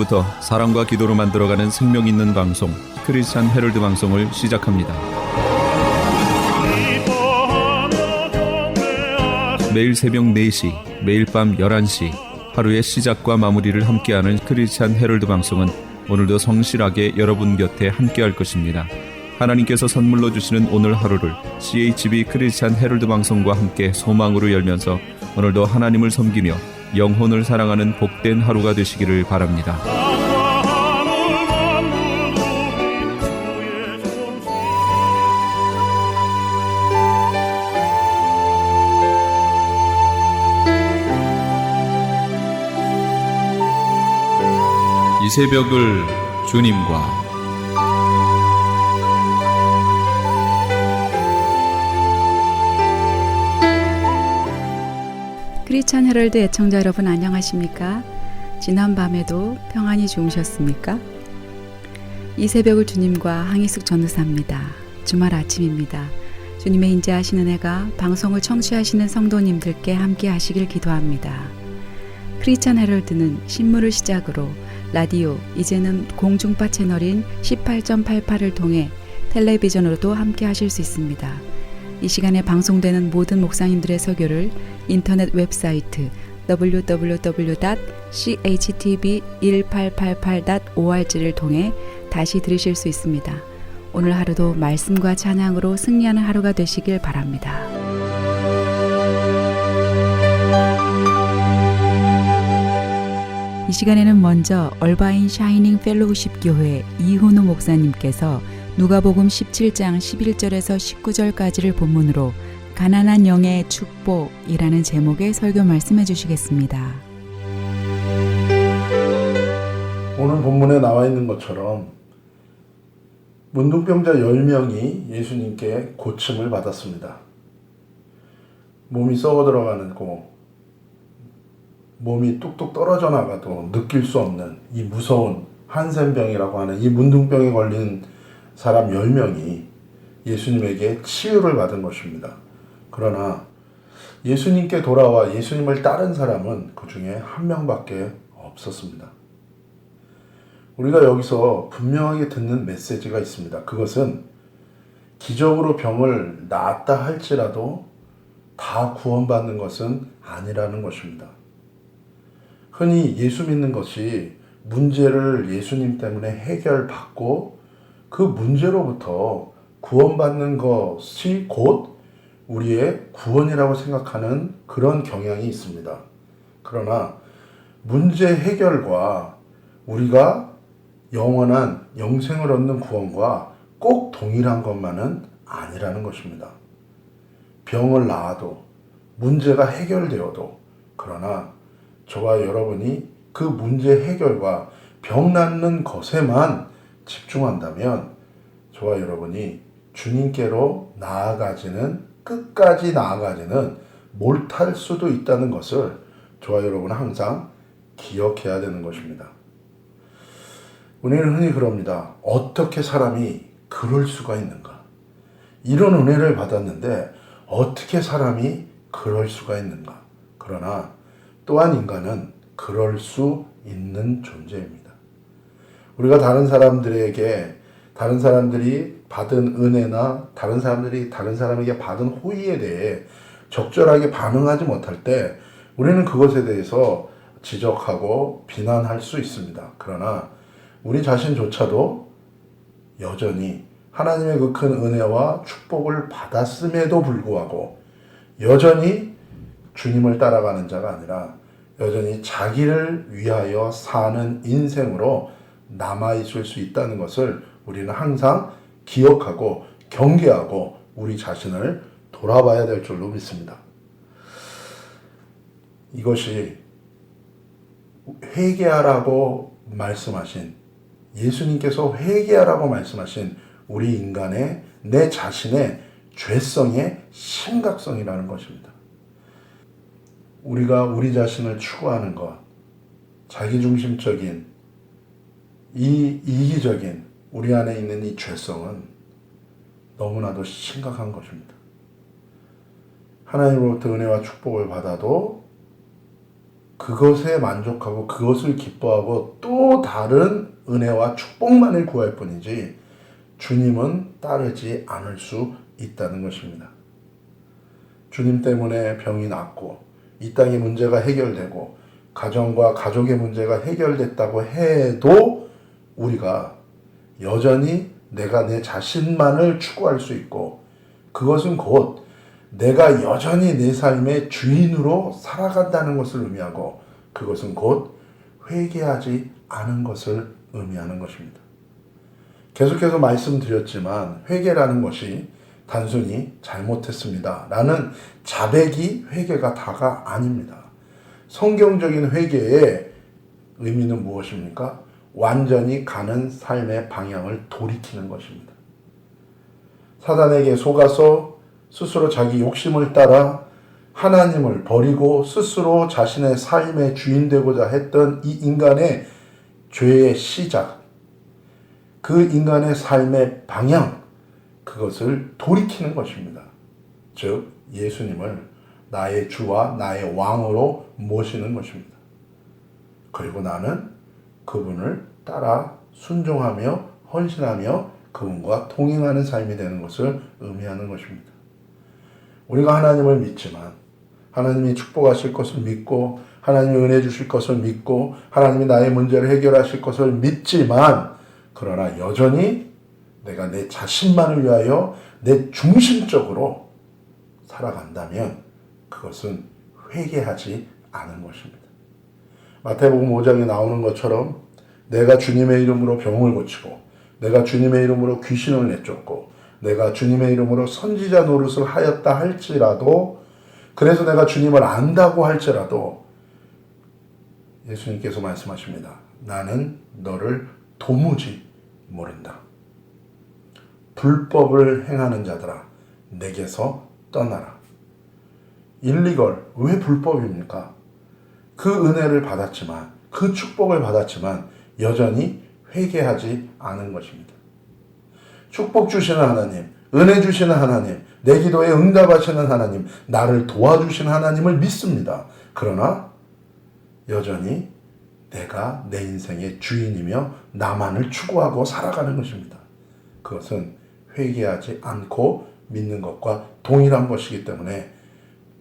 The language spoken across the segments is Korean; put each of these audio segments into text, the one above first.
지금부터 사랑과 기도로 만들어가는 생명 있는 방송 크리스찬 헤럴드 방송을 시작합니다. 매일 새벽 4시, 매일 밤 11시 하루의 시작과 마무리를 함께하는 크리스찬 헤럴드 방송은 오늘도 성실하게 여러분 곁에 함께할 것입니다. 하나님께서 선물로 주시는 오늘 하루를 CHB 크리스찬 헤럴드 방송과 함께 소망으로 열면서 오늘도 하나님을 섬기며 영혼을 사랑하는 복된 하루가 되시기를 바랍니다. 이 새벽을 주님과 크리스찬 헤럴드 애청자 여러분 안녕하십니까? 지난 밤에도 평안히 주무셨습니까? 이 새벽을 주님과 항희숙 전도사입니다. 주말 아침입니다. 주님의 인자하신 은혜가 방송을 청취하시는 성도님들께 함께 하시길 기도합니다. 크리스찬 헤럴드는 신문을 시작으로 라디오, 이제는 공중파 채널인 18.88을 통해 텔레비전으로도 함께 하실 수 있습니다. 이 시간에 방송되는 모든 목사님들의 설교를 인터넷 웹사이트 www.chtb1888.org를 통해 다시 들으실 수 있습니다. 오늘 하루도 말씀과 찬양으로 승리하는 하루가 되시길 바랍니다. 이 시간에는 먼저 얼바인 샤이닝 펠로우십 교회 이훈우 목사님께서 누가복음 17장 11절에서 19절까지를 본문으로 가난한 영의 축복이라는 제목의 설교 말씀해 주시겠습니다. 오늘 본문에 나와 있는 것처럼 문둥병자 10명이 예수님께 고침을 받았습니다. 몸이 썩어 들어가고 몸이 뚝뚝 떨어져 나가도 느낄 수 없는 이 무서운 한센병이라고 하는 이 문둥병에 걸린 사람 10명이 예수님에게 치유를 받은 것입니다. 그러나 예수님께 돌아와 예수님을 따른 사람은 그 중에 한 명밖에 없었습니다. 우리가 여기서 분명하게 듣는 메시지가 있습니다. 그것은 기적으로 병을 낫다 할지라도 다 구원받는 것은 아니라는 것입니다. 흔히 예수 믿는 것이 문제를 예수님 때문에 해결받고 그 문제로부터 구원받는 것이 곧 우리의 구원이라고 생각하는 그런 경향이 있습니다. 그러나 문제 해결과 우리가 영원한 영생을 얻는 구원과 꼭 동일한 것만은 아니라는 것입니다. 병을 나아도 문제가 해결되어도 그러나 저와 여러분이 그 문제 해결과 병 낫는 것에만 집중한다면 저와 여러분이 주님께로 끝까지 나아가지는 못할 수도 있다는 것을 저와 여러분은 항상 기억해야 되는 것입니다. 우리는 흔히 그럽니다. 어떻게 사람이 그럴 수가 있는가? 이런 은혜를 받았는데 어떻게 사람이 그럴 수가 있는가? 그러나 또한 인간은 그럴 수 있는 존재입니다. 우리가 다른 사람들이 받은 은혜나 다른 사람들이 다른 사람에게 받은 호의에 대해 적절하게 반응하지 못할 때 우리는 그것에 대해서 지적하고 비난할 수 있습니다. 그러나 우리 자신조차도 여전히 하나님의 그 큰 은혜와 축복을 받았음에도 불구하고 여전히 주님을 따라가는 자가 아니라 여전히 자기를 위하여 사는 인생으로 남아있을 수 있다는 것을 우리는 항상 기억하고 경계하고 우리 자신을 돌아봐야 될 줄로 믿습니다. 이것이 회개하라고 말씀하신 예수님께서 회개하라고 말씀하신 우리 인간의 내 자신의 죄성의 심각성이라는 것입니다. 우리가 우리 자신을 추구하는 것, 자기중심적인 이 이기적인 우리 안에 있는 이 죄성은 너무나도 심각한 것입니다. 하나님으로부터 은혜와 축복을 받아도 그것에 만족하고 그것을 기뻐하고 또 다른 은혜와 축복만을 구할 뿐이지 주님은 따르지 않을 수 있다는 것입니다. 주님 때문에 병이 낫고 이 땅의 문제가 해결되고 가정과 가족의 문제가 해결됐다고 해도 우리가 여전히 내가 내 자신만을 추구할 수 있고 그것은 곧 내가 여전히 내 삶의 주인으로 살아간다는 것을 의미하고 그것은 곧 회개하지 않은 것을 의미하는 것입니다. 계속해서 말씀드렸지만 회개라는 것이 단순히 잘못했습니다 라는 자백이 회개가 다가 아닙니다. 성경적인 회개의 의미는 무엇입니까? 완전히 가는 삶의 방향을 돌이키는 것입니다. 사단에게 속아서 스스로 자기 욕심을 따라 하나님을 버리고 스스로 자신의 삶의 주인 되고자 했던 이 인간의 죄의 시작, 그 인간의 삶의 방향, 그것을 돌이키는 것입니다. 즉 예수님을 나의 주와 나의 왕으로 모시는 것입니다. 그리고 나는 그분을 따라 순종하며 헌신하며 그분과 동행하는 삶이 되는 것을 의미하는 것입니다. 우리가 하나님을 믿지만 하나님이 축복하실 것을 믿고 하나님이 은혜 주실 것을 믿고 하나님이 나의 문제를 해결하실 것을 믿지만 그러나 여전히 내가 내 자신만을 위하여 내 중심적으로 살아간다면 그것은 회개하지 않은 것입니다. 마태복음 5장에 나오는 것처럼 내가 주님의 이름으로 병을 고치고 내가 주님의 이름으로 귀신을 내쫓고 내가 주님의 이름으로 선지자 노릇을 하였다 할지라도 그래서 내가 주님을 안다고 할지라도 예수님께서 말씀하십니다. 나는 너를 도무지 모른다. 불법을 행하는 자들아 내게서 떠나라. 일리걸 왜 불법입니까? 그 은혜를 받았지만 그 축복을 받았지만 여전히 회개하지 않은 것입니다. 축복 주시는 하나님, 은혜 주시는 하나님, 내 기도에 응답하시는 하나님, 나를 도와주시는 하나님을 믿습니다. 그러나 여전히 내가 내 인생의 주인이며 나만을 추구하고 살아가는 것입니다. 그것은 회개하지 않고 믿는 것과 동일한 것이기 때문에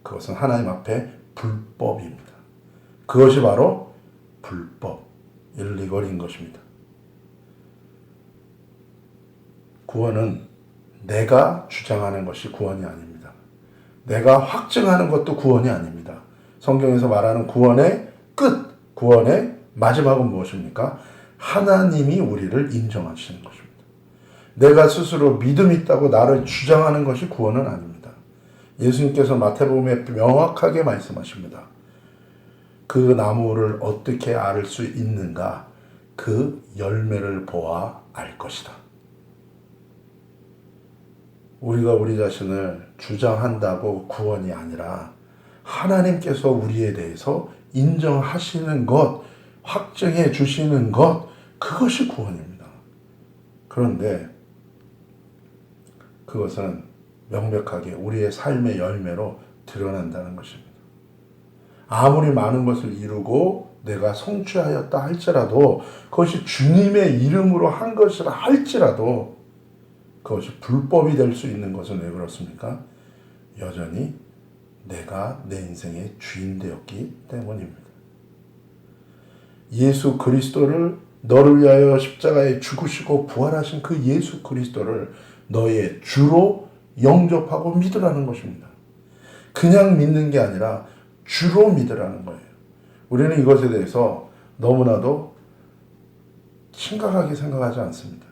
그것은 하나님 앞에 불법입니다. 그것이 바로 불법, 일리걸인 것입니다. 구원은 내가 주장하는 것이 구원이 아닙니다. 내가 확증하는 것도 구원이 아닙니다. 성경에서 말하는 구원의 끝, 구원의 마지막은 무엇입니까? 하나님이 우리를 인정하시는 것입니다. 내가 스스로 믿음 있다고 나를 주장하는 것이 구원은 아닙니다. 예수님께서 마태복음에 명확하게 말씀하십니다. 그 나무를 어떻게 알 수 있는가? 그 열매를 보아 알 것이다. 우리가 우리 자신을 주장한다고 구원이 아니라 하나님께서 우리에 대해서 인정하시는 것, 확증해 주시는 것, 그것이 구원입니다. 그런데 그것은 명백하게 우리의 삶의 열매로 드러난다는 것입니다. 아무리 많은 것을 이루고 내가 성취하였다 할지라도 그것이 주님의 이름으로 한 것이라 할지라도 그것이 불법이 될 수 있는 것은 왜 그렇습니까? 여전히 내가 내 인생의 주인 되었기 때문입니다. 예수 그리스도를 너를 위하여 십자가에 죽으시고 부활하신 그 예수 그리스도를 너의 주로 영접하고 믿으라는 것입니다. 그냥 믿는 게 아니라 주로 믿으라는 거예요. 우리는 이것에 대해서 너무나도 심각하게 생각하지 않습니다.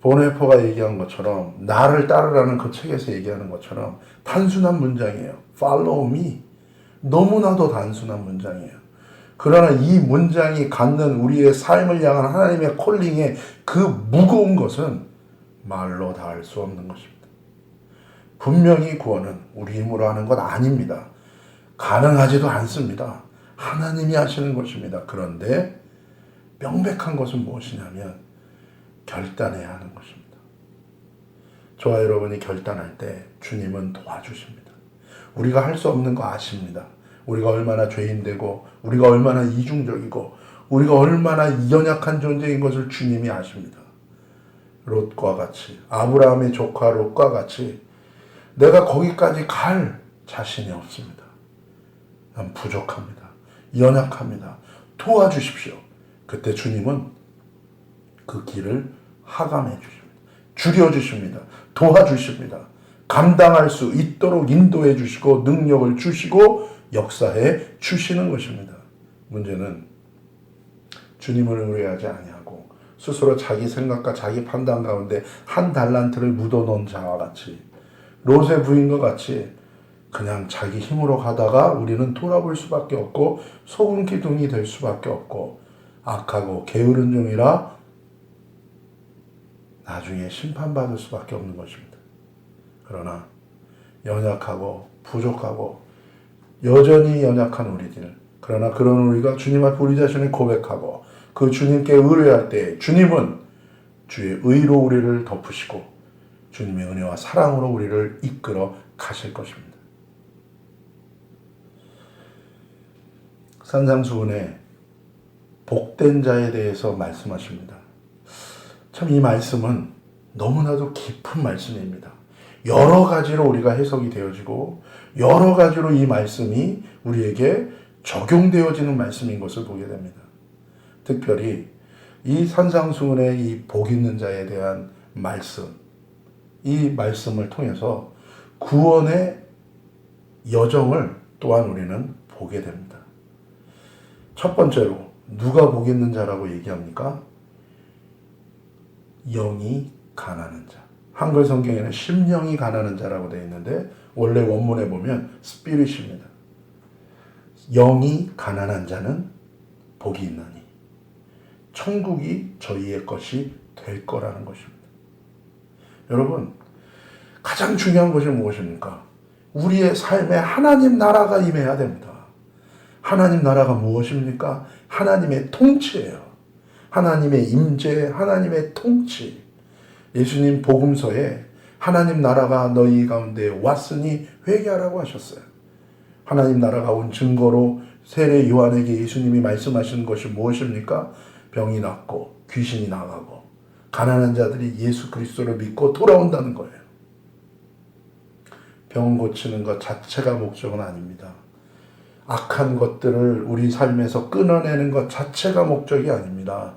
보네포가 얘기한 것처럼 나를 따르라는 그 책에서 얘기하는 것처럼 단순한 문장이에요. Follow me. 너무나도 단순한 문장이에요. 그러나 이 문장이 갖는 우리의 삶을 향한 하나님의 콜링의 그 무거운 것은 말로 다 할 수 없는 것입니다. 분명히 구원은 우리 힘으로 하는 것 아닙니다. 가능하지도 않습니다. 하나님이 하시는 것입니다. 그런데 명백한 것은 무엇이냐면 결단해야 하는 것입니다. 저와 여러분이 결단할 때 주님은 도와주십니다. 우리가 할 수 없는 거 아십니다. 우리가 얼마나 죄인되고 우리가 얼마나 이중적이고 우리가 얼마나 연약한 존재인 것을 주님이 아십니다. 롯과 같이, 아브라함의 조카 롯과 같이 내가 거기까지 갈 자신이 없습니다. 난 부족합니다. 연약합니다. 도와주십시오. 그때 주님은 그 길을 하감해 주십니다. 줄여주십니다. 도와주십니다. 감당할 수 있도록 인도해 주시고 능력을 주시고 역사해 주시는 것입니다. 문제는 주님을 의뢰하지 아니하고 스스로 자기 생각과 자기 판단 가운데 한 달란트를 묻어놓은 자와 같이 롯의 부인과 같이 그냥 자기 힘으로 가다가 우리는 돌아볼 수밖에 없고 소금 기둥이 될 수밖에 없고 악하고 게으른 종이라 나중에 심판받을 수밖에 없는 것입니다. 그러나 연약하고 부족하고 여전히 연약한 우리들, 그러나 그런 우리가 주님 앞에 우리 자신을 고백하고 그 주님께 의뢰할 때 주님은 주의 의로 우리를 덮으시고 주님의 은혜와 사랑으로 우리를 이끌어 가실 것입니다. 산상수훈에 복된 자에 대해서 말씀하십니다. 참 이 말씀은 너무나도 깊은 말씀입니다. 여러 가지로 우리가 해석이 되어지고 여러 가지로 이 말씀이 우리에게 적용되어지는 말씀인 것을 보게 됩니다. 특별히 이 산상수훈의 이 복 있는 자에 대한 말씀, 이 말씀을 통해서 구원의 여정을 또한 우리는 보게 됩니다. 첫 번째로 누가 복 있는 자라고 얘기합니까? 영이 가난한 자. 한글 성경에는 심령이 가난한 자라고 되어 있는데 원래 원문에 보면 스피릿입니다. 영이 가난한 자는 복이 있나니 천국이 저희의 것이 될 거라는 것입니다. 여러분, 가장 중요한 것이 무엇입니까? 우리의 삶에 하나님 나라가 임해야 됩니다. 하나님 나라가 무엇입니까? 하나님의 통치예요. 하나님의 임재, 하나님의 통치. 예수님 복음서에 하나님 나라가 너희 가운데 왔으니 회개하라고 하셨어요. 하나님 나라가 온 증거로 세례 요한에게 예수님이 말씀하시는 것이 무엇입니까? 병이 낫고 귀신이 나가고 가난한 자들이 예수 그리스도를 믿고 돌아온다는 거예요. 병 고치는 것 자체가 목적은 아닙니다. 악한 것들을 우리 삶에서 끊어내는 것 자체가 목적이 아닙니다.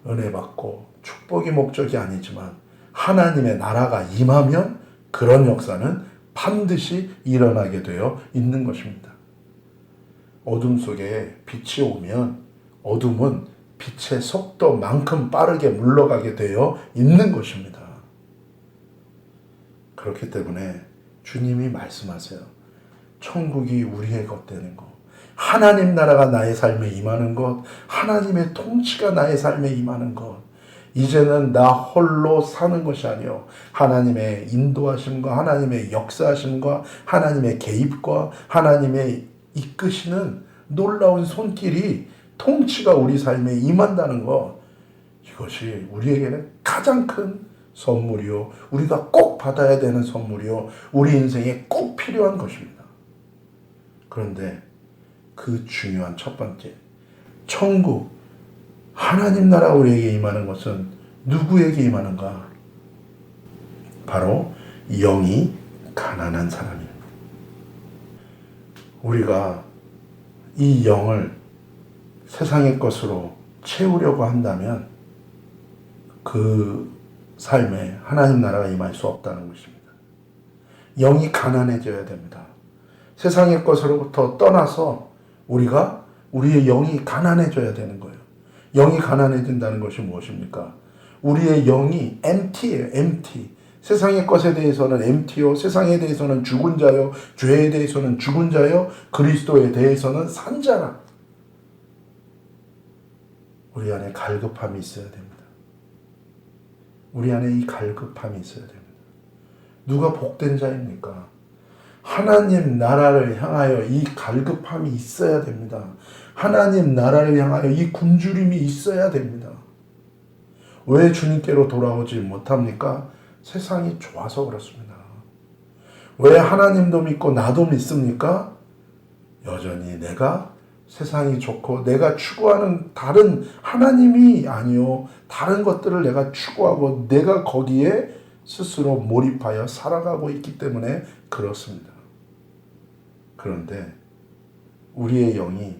은혜 받고 축복이 목적이 아니지만 하나님의 나라가 임하면 그런 역사는 반드시 일어나게 되어 있는 것입니다. 어둠 속에 빛이 오면 어둠은 빛의 속도만큼 빠르게 물러가게 되어 있는 것입니다. 그렇기 때문에 주님이 말씀하세요. 천국이 우리의 것 되는 것, 하나님 나라가 나의 삶에 임하는 것, 하나님의 통치가 나의 삶에 임하는 것, 이제는 나 홀로 사는 것이 아니요 하나님의 인도하심과 하나님의 역사하심과 하나님의 개입과 하나님의 이끄시는 놀라운 손길이 통치가 우리 삶에 임한다는 것, 이것이 우리에게는 가장 큰 선물이요 우리가 꼭 받아야 되는 선물이요 우리 인생에 꼭 필요한 것입니다. 그런데 그 중요한 첫 번째, 천국, 하나님 나라 우리에게 임하는 것은 누구에게 임하는가? 바로 영이 가난한 사람입니다. 우리가 이 영을 세상의 것으로 채우려고 한다면 그 삶에 하나님 나라가 임할 수 없다는 것입니다. 영이 가난해져야 됩니다. 세상의 것으로부터 떠나서 우리가 우리의 영이 가난해져야 되는 거예요. 영이 가난해진다는 것이 무엇입니까? 우리의 영이 empty예요. empty. 세상의 것에 대해서는 empty요. 세상에 대해서는 죽은 자요. 죄에 대해서는 죽은 자요. 그리스도에 대해서는 산 자라. 우리 안에 갈급함이 있어야 됩니다. 우리 안에 이 갈급함이 있어야 됩니다. 누가 복된 자입니까? 하나님 나라를 향하여 이 갈급함이 있어야 됩니다. 하나님 나라를 향하여 이 굶주림이 있어야 됩니다. 왜 주님께로 돌아오지 못합니까? 세상이 좋아서 그렇습니다. 왜 하나님도 믿고 나도 믿습니까? 여전히 내가 세상이 좋고 내가 추구하는 다른 하나님이 아니요 다른 것들을 내가 추구하고 내가 거기에 스스로 몰입하여 살아가고 있기 때문에 그렇습니다. 그런데 우리의 영이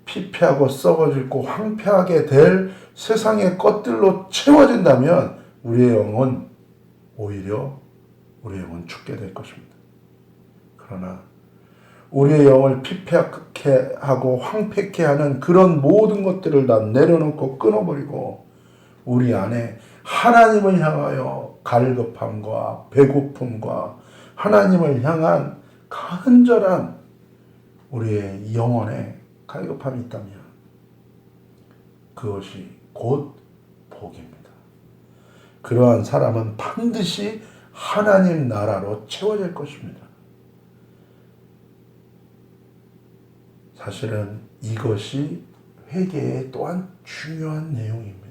피폐하고 썩어질고 황폐하게 될 세상의 것들로 채워진다면 우리의 영은 오히려 우리의 영은 죽게 될 것입니다. 그러나 우리의 영을 피폐하게 하고 황폐케 하는 그런 모든 것들을 다 내려놓고 끊어버리고 우리 안에 하나님을 향하여 갈급함과 배고픔과 하나님을 향한 간절한 우리의 영혼의 갈급함이 있다면 그것이 곧 복입니다. 그러한 사람은 반드시 하나님 나라로 채워질 것입니다. 사실은 이것이 회개의 또한 중요한 내용입니다.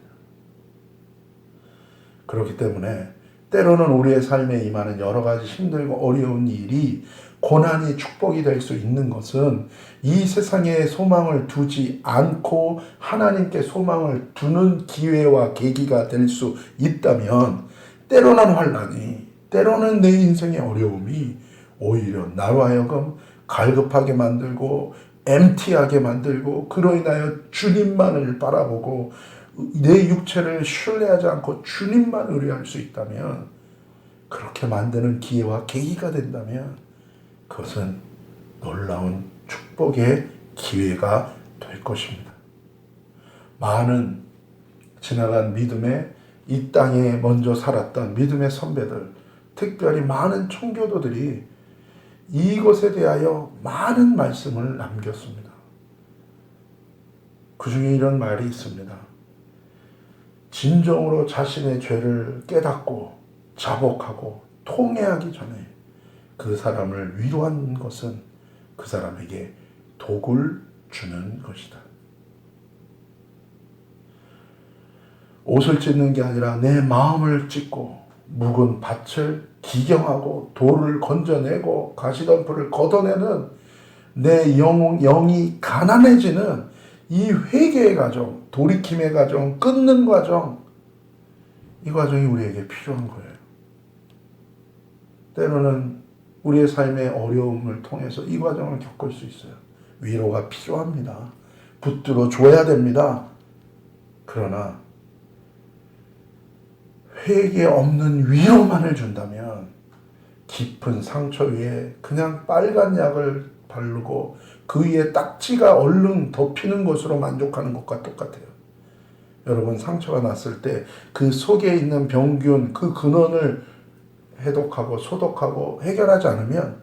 그렇기 때문에 때로는 우리의 삶에 임하는 여러 가지 힘들고 어려운 일이 고난이 축복이 될 수 있는 것은 이 세상에 소망을 두지 않고 하나님께 소망을 두는 기회와 계기가 될 수 있다면 때로는 환난이, 때로는 내 인생의 어려움이 오히려 나로 하여금 갈급하게 만들고 empty하게 만들고 그로 인하여 주님만을 바라보고 내 육체를 신뢰하지 않고 주님만 의뢰할 수 있다면 그렇게 만드는 기회와 계기가 된다면 그것은 놀라운 축복의 기회가 될 것입니다. 많은 지나간 믿음의 이 땅에 먼저 살았던 믿음의 선배들, 특별히 많은 청교도들이 이것에 대하여 많은 말씀을 남겼습니다. 그 중에 이런 말이 있습니다. 진정으로 자신의 죄를 깨닫고 자복하고 통회하기 전에 그 사람을 위로한 것은 그 사람에게 복을 주는 것이다. 옷을 찢는 게 아니라 내 마음을 찢고 묵은 밭을 기경하고 돌을 건져내고 가시덤불을 걷어내는 내 영이 가난해지는 이 회개의 과정, 돌이킴의 과정, 끊는 과정, 이 과정이 우리에게 필요한 거예요. 때로는 우리의 삶의 어려움을 통해서 이 과정을 겪을 수 있어요. 위로가 필요합니다. 붙들어 줘야 됩니다. 그러나 회개 없는 위로만을 준다면 깊은 상처 위에 그냥 빨간 약을 바르고 그 위에 딱지가 얼른 덮이는 것으로 만족하는 것과 똑같아요. 여러분 상처가 났을 때 그 속에 있는 병균, 그 근원을 해독하고 소독하고 해결하지 않으면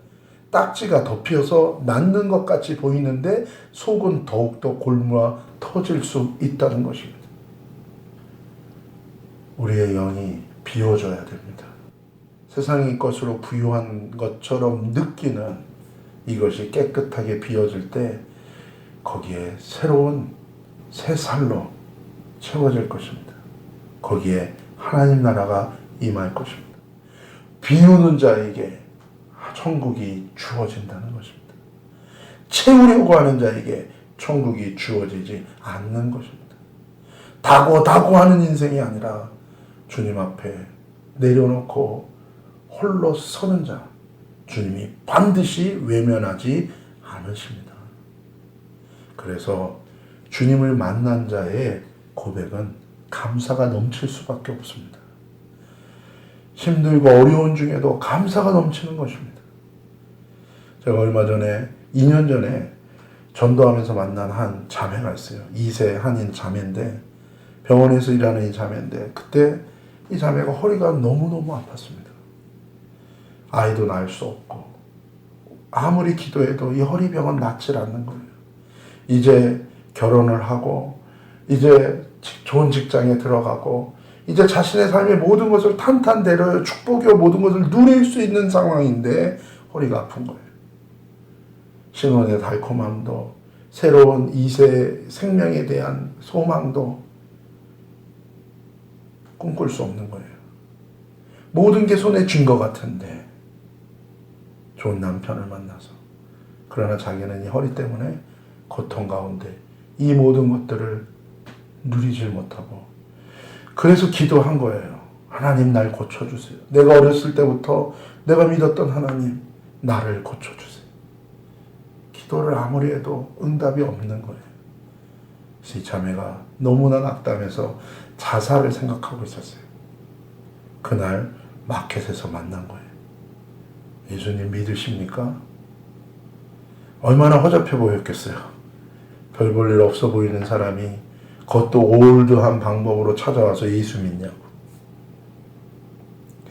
딱지가 덮여서 낫는 것 같이 보이는데 속은 더욱더 골마 터질 수 있다는 것입니다. 우리의 영이 비워져야 됩니다. 세상의 것으로 부유한 것처럼 느끼는 이것이 깨끗하게 비워질 때 거기에 새로운 새 살로 채워질 것입니다. 거기에 하나님 나라가 임할 것입니다. 비우는 자에게 천국이 주어진다는 것입니다. 채우려고 하는 자에게 천국이 주어지지 않는 것입니다. 다고 하는 인생이 아니라 주님 앞에 내려놓고 홀로 서는 자, 주님이 반드시 외면하지 않으십니다. 그래서 주님을 만난 자의 고백은 감사가 넘칠 수밖에 없습니다. 힘들고 어려운 중에도 감사가 넘치는 것입니다. 제가 얼마 전에 2년 전에 전도하면서 만난 한 자매가 있어요. 2세 한인 자매인데 병원에서 일하는 이 자매인데 그때 이 자매가 허리가 너무너무 아팠습니다. 아이도 낳을 수 없고 아무리 기도해도 이 허리병은 낫질 않는 거예요. 이제 결혼을 하고 이제 좋은 직장에 들어가고 이제 자신의 삶의 모든 것을 탄탄대로 축복이요 모든 것을 누릴 수 있는 상황인데 허리가 아픈 거예요. 신혼의 달콤함도 새로운 2세 생명에 대한 소망도 꿈꿀 수 없는 거예요. 모든 게 손에 쥔 것 같은데 좋은 남편을 만나서. 그러나 자기는 이 허리 때문에 고통 가운데 이 모든 것들을 누리질 못하고, 그래서 기도한 거예요. 하나님 날 고쳐주세요. 내가 어렸을 때부터 내가 믿었던 하나님 나를 고쳐주세요. 기도를 아무리 해도 응답이 없는 거예요. 그래서 이 자매가 너무나 낙담해서 자살을 생각하고 있었어요. 그날 마켓에서 만난 거예요. 예수님 믿으십니까? 얼마나 허접해 보였겠어요. 별 볼 일 없어 보이는 사람이 그것도 올드한 방법으로 찾아와서 예수 믿냐고.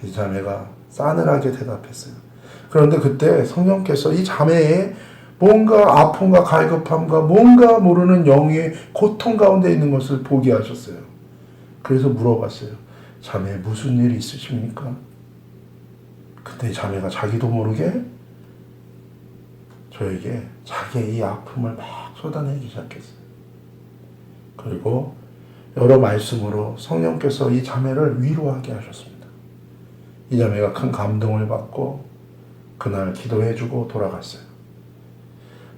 그 자매가 싸늘하게 대답했어요. 그런데 그때 성령께서 이 자매의 뭔가 아픔과 갈급함과 뭔가 모르는 영의 고통 가운데 있는 것을 보게 하셨어요. 그래서 물어봤어요. 자매 무슨 일이 있으십니까? 그때 자매가 자기도 모르게 저에게 자기의 이 아픔을 막 쏟아내기 시작했어요. 그리고 여러 말씀으로 성령께서 이 자매를 위로하게 하셨습니다. 이 자매가 큰 감동을 받고 그날 기도해주고 돌아갔어요.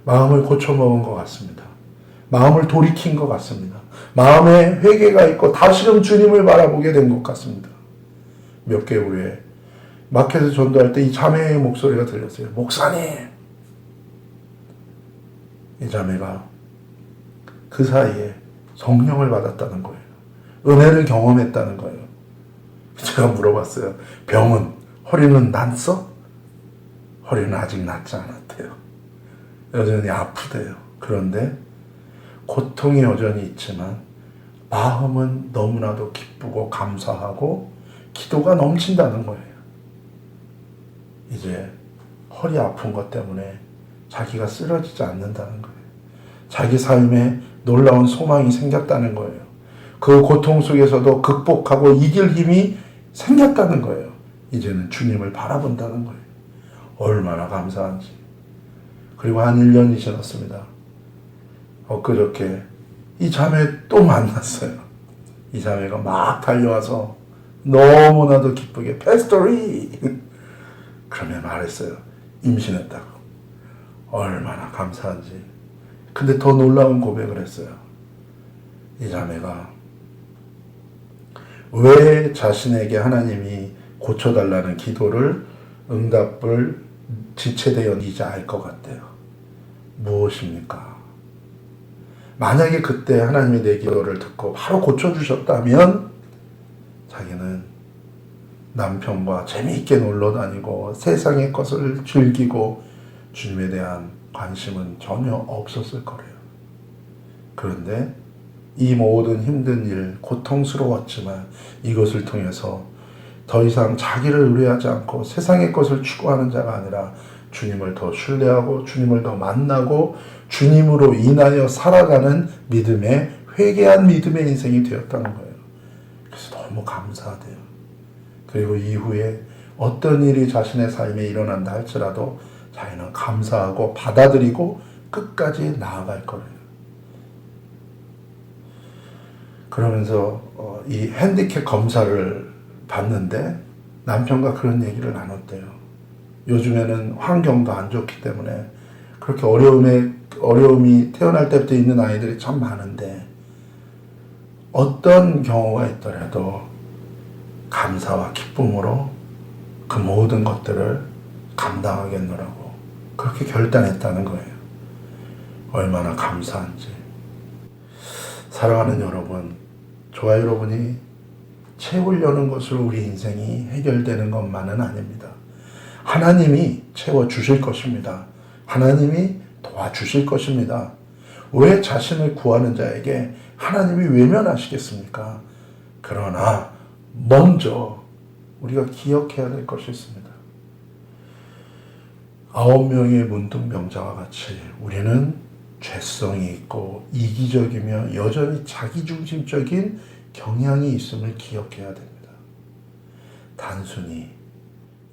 마음을 고쳐먹은 것 같습니다. 마음을 돌이킨 것 같습니다. 마음에 회개가 있고 다시금 주님을 바라보게 된 것 같습니다. 몇 개월 후에 마켓에서 전도할 때 이 자매의 목소리가 들렸어요. 목사님! 이 자매가 그 사이에 성령을 받았다는 거예요. 은혜를 경험했다는 거예요. 제가 물어봤어요. 병은, 허리는 낫어? 허리는 아직 낫지 않았대요. 여전히 아프대요. 그런데 고통이 여전히 있지만 마음은 너무나도 기쁘고 감사하고 기도가 넘친다는 거예요. 이제 허리 아픈 것 때문에 자기가 쓰러지지 않는다는 거예요. 자기 삶에 놀라운 소망이 생겼다는 거예요. 그 고통 속에서도 극복하고 이길 힘이 생겼다는 거예요. 이제는 주님을 바라본다는 거예요. 얼마나 감사한지. 그리고 한 1년이 지났습니다. 엊그저께 이 자매 또 만났어요. 이 자매가 막 달려와서 너무나도 기쁘게 패스토리! 그러면 말했어요. 임신했다고. 얼마나 감사한지. 근데 더 놀라운 고백을 했어요. 이 자매가 왜 자신에게 하나님이 고쳐달라는 기도를 응답을 지체되어 이제 알 것 같대요. 무엇입니까? 만약에 그때 하나님이 내 기도를 듣고 바로 고쳐주셨다면 자기는 남편과 재미있게 놀러 다니고 세상의 것을 즐기고 주님에 대한 관심은 전혀 없었을 거래요. 그런데 이 모든 힘든 일, 고통스러웠지만 이것을 통해서 더 이상 자기를 의뢰하지 않고 세상의 것을 추구하는 자가 아니라 주님을 더 신뢰하고 주님을 더 만나고 주님으로 인하여 살아가는 믿음의 회개한 믿음의 인생이 되었다는 거예요. 그래서 너무 감사하대요. 그리고 이후에 어떤 일이 자신의 삶에 일어난다 할지라도 자기는 감사하고 받아들이고 끝까지 나아갈 거예요. 그러면서 이 핸디캡 검사를 받는데 남편과 그런 얘기를 나눴대요. 요즘에는 환경도 안 좋기 때문에 그렇게 어려움이 태어날 때부터 있는 아이들이 참 많은데 어떤 경우가 있더라도 감사와 기쁨으로 그 모든 것들을 감당하겠노라고 그렇게 결단했다는 거예요. 얼마나 감사한지. 사랑하는 여러분, 저와 여러분이 채우려는 것으로 우리 인생이 해결되는 것만은 아닙니다. 하나님이 채워주실 것입니다. 하나님이 도와주실 것입니다. 왜 자신을 구하는 자에게 하나님이 외면하시겠습니까? 그러나 먼저 우리가 기억해야 될 것이 있습니다. 9명의 문둥병자와 같이 우리는 죄성이 있고 이기적이며 여전히 자기중심적인 경향이 있음을 기억해야 됩니다. 단순히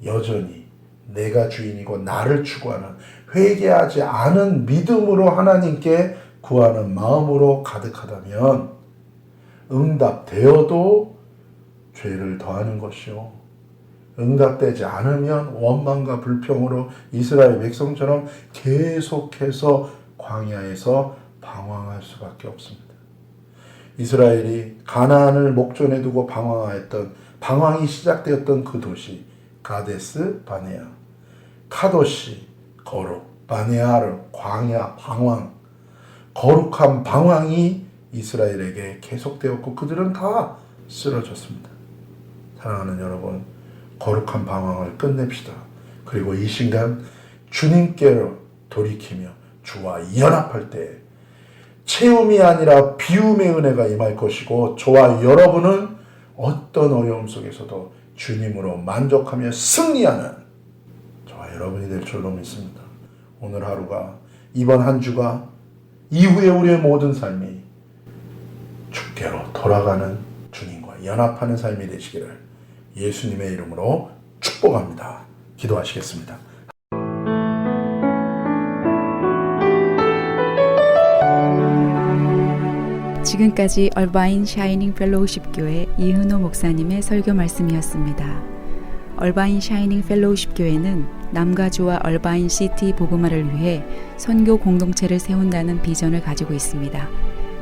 여전히 내가 주인이고 나를 추구하는 회개하지 않은 믿음으로 하나님께 구하는 마음으로 가득하다면 응답되어도 죄를 더하는 것이요 응답되지 않으면 원망과 불평으로 이스라엘 백성처럼 계속해서 광야에서 방황할 수밖에 없습니다. 이스라엘이 가나안을 목전에 두고 방황이 시작되었던 그 도시 가데스 바네아, 카도시 거룩, 바네아르 광야 방황, 거룩한 방황이 이스라엘에게 계속되었고 그들은 다 쓰러졌습니다. 사랑하는 여러분, 거룩한 방황을 끝냅시다. 그리고 이 순간 주님께로 돌이키며 주와 연합할 때 채움이 아니라 비움의 은혜가 임할 것이고 저와 여러분은 어떤 어려움 속에서도 주님으로 만족하며 승리하는 저와 여러분이 될 줄로 믿습니다. 오늘 하루가, 이번 한 주가, 이후에 우리의 모든 삶이 주께로 돌아가는 주님과 연합하는 삶이 되시기를 예수님의 이름으로 축복합니다. 기도하시겠습니다. 지금까지 얼바인 샤이닝 펠로우십 교회 이은호 목사님의 설교 말씀이었습니다. 얼바인 샤이닝 펠로우십 교회는 남가주와 얼바인 시티 복음화를 위해 선교 공동체를 세운다는 비전을 가지고 있습니다.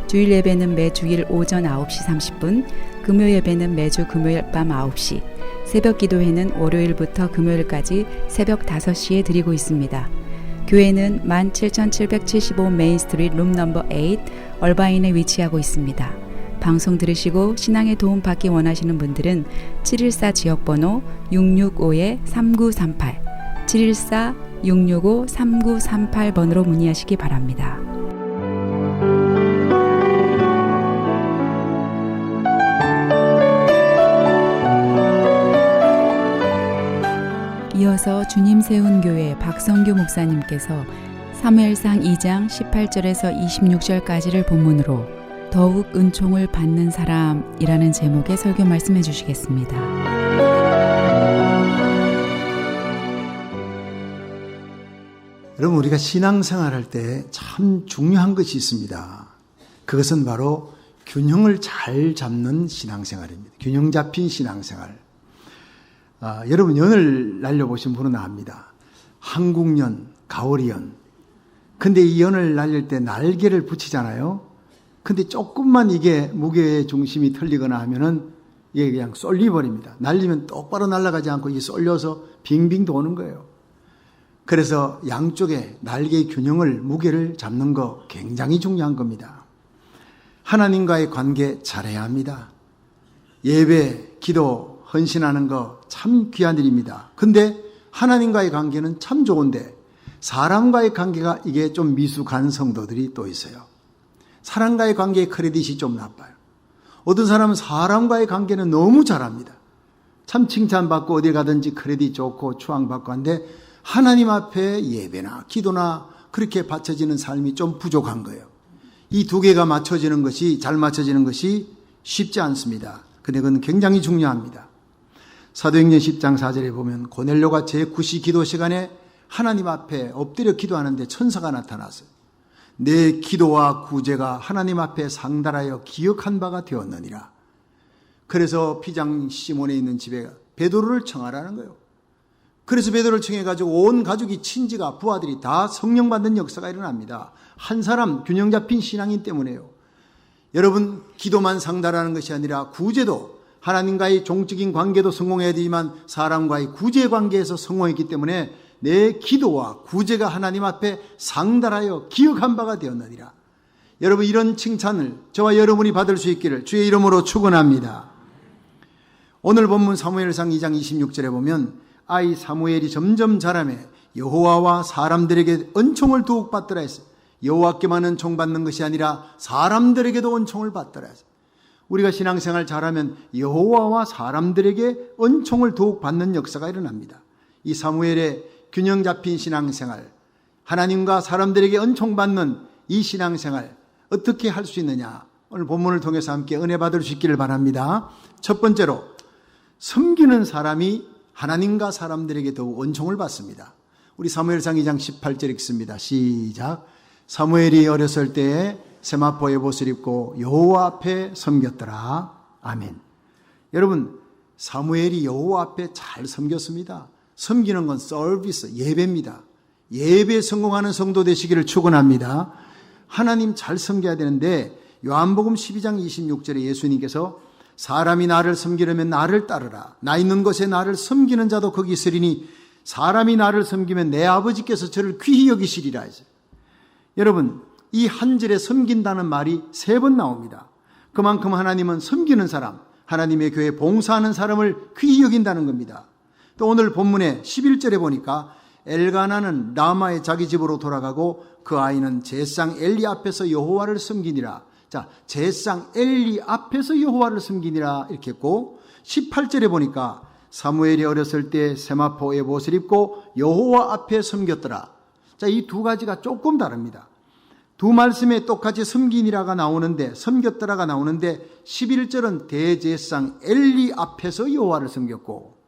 주일 예배는 매주일 오전 9시 30분, 금요 예배는 매주 금요일 밤 9시, 새벽 기도회는 월요일부터 금요일까지 새벽 5시에 드리고 있습니다. 교회는 17775 메인 스트리트 룸 넘버 8 얼바인에 위치하고 있습니다. 방송 들으시고 신앙에 도움 받기 원하시는 분들은 714 지역번호 665-3938, 714-665-3938번으로 문의하시기 바랍니다. 이어서 주님 세운 교회 박성규 목사님께서 사무엘상 2장 18절에서 26절까지를 본문으로 더욱 은총을 받는 사람이라는 제목의 설교 말씀해 주시겠습니다. 여러분, 우리가 신앙생활할 때 참 중요한 것이 있습니다. 그것은 바로 균형을 잘 잡는 신앙생활입니다. 균형 잡힌 신앙생활. 여러분, 연을 날려보신 분은 압니다. 한국연, 가오리연. 근데 이 연을 날릴 때 날개를 붙이잖아요. 근데 조금만 이게 무게의 중심이 틀리거나 하면은 이게 그냥 쏠려버립니다. 날리면 똑바로 날아가지 않고 이게 쏠려서 빙빙 도는 거예요. 그래서 양쪽에 날개의 균형을, 무게를 잡는 거 굉장히 중요한 겁니다. 하나님과의 관계 잘해야 합니다. 예배, 기도, 헌신하는 거 참 귀한 일입니다. 근데 하나님과의 관계는 참 좋은데 사람과의 관계가 이게 좀 미숙한 성도들이 또 있어요. 사람과의 관계의 크레딧이 좀 나빠요. 어떤 사람은 사람과의 관계는 너무 잘합니다. 참 칭찬받고 어디 가든지 크레딧 좋고 추앙받고 한데 하나님 앞에 예배나 기도나 그렇게 바쳐지는 삶이 좀 부족한 거예요. 이 두 개가 맞춰지는 것이, 잘 맞춰지는 것이 쉽지 않습니다. 근데 그건 굉장히 중요합니다. 사도행전 10장 4절에 보면 고넬료가 제9시 기도 시간에 하나님 앞에 엎드려 기도하는데 천사가 나타났어요. 내 기도와 구제가 하나님 앞에 상달하여 기억한 바가 되었느니라. 그래서 피장 시몬에 있는 집에 베드로를 청하라는 거예요. 그래서 베드로를 청해가지고 온 가족이, 친지가, 부하들이 다 성령 받는 역사가 일어납니다. 한 사람, 균형 잡힌 신앙인 때문에요. 여러분, 기도만 상달하는 것이 아니라 구제도, 하나님과의 종적인 관계도 성공해야 되지만 사람과의 구제 관계에서 성공했기 때문에 내 기도와 구제가 하나님 앞에 상달하여 기억한 바가 되었느니라. 여러분, 이런 칭찬을 저와 여러분이 받을 수 있기를 주의 이름으로 축원합니다. 오늘 본문 사무엘상 2장 26절에 보면 아이 사무엘이 점점 자라매 여호와와 사람들에게 은총을 더욱 받더라 했어요. 여호와께만 은총 받는 것이 아니라 사람들에게도 은총을 받더라 했어요. 우리가 신앙생활 잘하면 여호와와 사람들에게 은총을 더욱 받는 역사가 일어납니다. 이 사무엘의 균형 잡힌 신앙생활, 하나님과 사람들에게 은총 받는 이 신앙생활 어떻게 할 수 있느냐, 오늘 본문을 통해서 함께 은혜 받을 수 있기를 바랍니다. 첫 번째로, 섬기는 사람이 하나님과 사람들에게 더욱 은총을 받습니다. 우리 사무엘상 2장 18절 읽습니다. 시작. 사무엘이 어렸을 때에 세마포 에봇을 입고 여호와 앞에 섬겼더라. 아멘. 여러분, 사무엘이 여호와 앞에 잘 섬겼습니다. 섬기는 건 서비스, 예배입니다. 예배에 성공하는 성도 되시기를 축원합니다. 하나님 잘 섬겨야 되는데 요한복음 12장 26절에 예수님께서 사람이 나를 섬기려면 나를 따르라. 나 있는 곳에 나를 섬기는 자도 거기 있으리니 사람이 나를 섬기면 내 아버지께서 저를 귀히 여기시리라 했어요. 여러분, 이 한 절에 섬긴다는 말이 3번 나옵니다. 그만큼 하나님은 섬기는 사람, 하나님의 교회에 봉사하는 사람을 귀히 여긴다는 겁니다. 또 오늘 본문의 11절에 보니까 엘가나는 라마의 자기 집으로 돌아가고 그 아이는 제상 엘리 앞에서 여호와를 섬기니라. 자, 제상 엘리 앞에서 여호와를 섬기니라 이렇게 했고, 18절에 보니까 사무엘이 어렸을 때 세마포 에봇을 입고 여호와 앞에 섬겼더라. 자, 이 두 가지가 조금 다릅니다. 두 말씀에 똑같이 섬기니라가 나오는데, 섬겼더라가 나오는데 11절은 대제상 엘리 앞에서 여호와를 섬겼고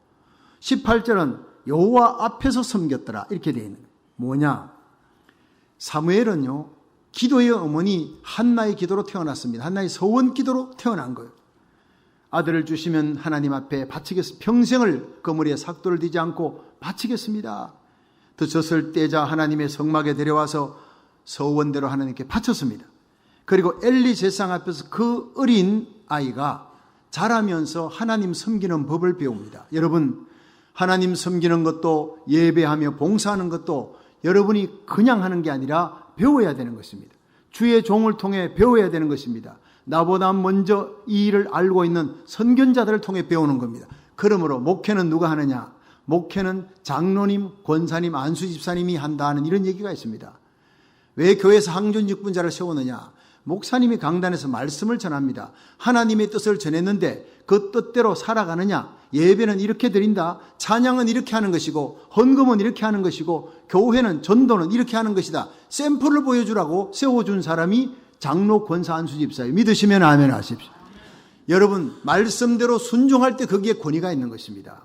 18절은 여호와 앞에서 섬겼더라 이렇게 되어 있는 거예요. 뭐냐? 사무엘은요, 기도의 어머니 한나의 기도로 태어났습니다. 한나의 서원 기도로 태어난 거예요. 아들을 주시면 하나님 앞에 바치겠습니다. 평생을 그물에 삭도를 뒤지 않고 바치겠습니다. 드셨을 때자 하나님의 성막에 데려와서 서원대로 하나님께 바쳤습니다. 그리고 엘리 제상 앞에서 그 어린 아이가 자라면서 하나님 섬기는 법을 배웁니다. 여러분, 하나님 섬기는 것도 예배하며 봉사하는 것도 여러분이 그냥 하는 게 아니라 배워야 되는 것입니다. 주의 종을 통해 배워야 되는 것입니다. 나보다 먼저 이 일을 알고 있는 선견자들을 통해 배우는 겁니다. 그러므로 목회는 누가 하느냐? 목회는 장로님, 권사님, 안수집사님이 한다 하는 이런 얘기가 있습니다. 왜 교회에서 항존직분자를 세우느냐? 목사님이 강단에서 말씀을 전합니다. 하나님의 뜻을 전했는데 그 뜻대로 살아가느냐? 예배는 이렇게 드린다. 찬양은 이렇게 하는 것이고 헌금은 이렇게 하는 것이고 교회는 전도는 이렇게 하는 것이다. 샘플을 보여주라고 세워준 사람이 장로, 권사, 안수집사예요. 믿으시면 아멘 하십시오. 여러분, 말씀대로 순종할 때 거기에 권위가 있는 것입니다.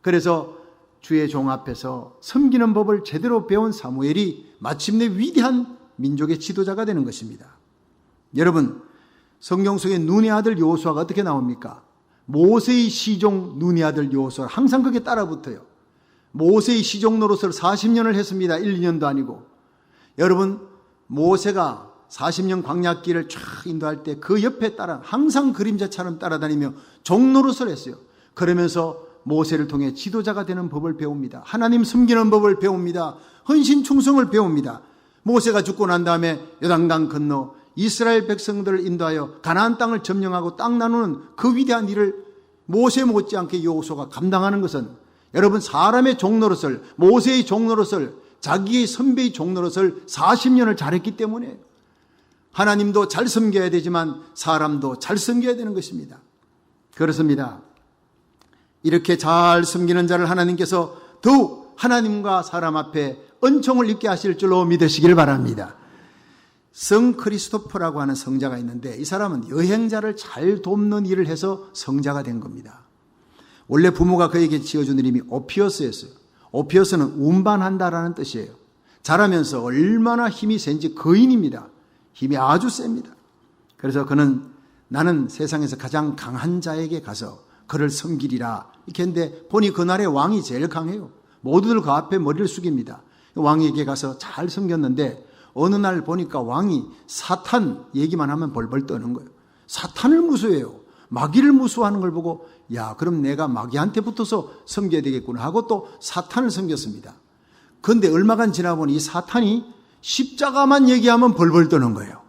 그래서 주의 종 앞에서 섬기는 법을 제대로 배운 사무엘이 마침내 위대한 민족의 지도자가 되는 것입니다. 여러분, 성경 속에 눈의 아들 여호수아가 어떻게 나옵니까? 모세의 시종 눈의 아들 여호수아, 항상 그게 따라붙어요. 모세의 시종 노릇을 40년을 했습니다. 1, 2년도 아니고. 여러분, 모세가 40년 광야길을 쫙 인도할 때 그 옆에 따라 항상 그림자처럼 따라다니며 종 노릇을 했어요. 그러면서 모세를 통해 지도자가 되는 법을 배웁니다. 하나님 섬기는 법을 배웁니다. 헌신 충성을 배웁니다. 모세가 죽고 난 다음에 요단강 건너 이스라엘 백성들을 인도하여 가나안 땅을 점령하고 땅 나누는 그 위대한 일을 모세 못지않게 여호수아가 감당하는 것은, 여러분, 사람의 종노릇을, 모세의 종노릇을, 자기의 선배의 종노릇을 40년을 잘했기 때문에 하나님도 잘 섬겨야 되지만 사람도 잘 섬겨야 되는 것입니다. 그렇습니다. 이렇게 잘 섬기는 자를 하나님께서 더욱 하나님과 사람 앞에 은총을 입게 하실 줄로 믿으시길 바랍니다. 성 크리스토퍼라고 하는 성자가 있는데 이 사람은 여행자를 잘 돕는 일을 해서 성자가 된 겁니다. 원래 부모가 그에게 지어준 이름이 오피어스였어요. 오피어스는 운반한다라는 뜻이에요. 자라면서 얼마나 힘이 센지 거인입니다. 힘이 아주 셉니다. 그래서 그는 나는 세상에서 가장 강한 자에게 가서 그를 섬기리라 이렇게 했는데, 보니 그날의 왕이 제일 강해요. 모두들 그 앞에 머리를 숙입니다. 왕에게 가서 잘 섬겼는데 어느 날 보니까 왕이 사탄 얘기만 하면 벌벌 떠는 거예요. 사탄을 무수해요. 마귀를 무수하는 걸 보고, 야, 그럼 내가 마귀한테 붙어서 섬겨야 되겠구나 하고 또 사탄을 섬겼습니다. 그런데 얼마간 지나보니 이 사탄이 십자가만 얘기하면 벌벌 떠는 거예요.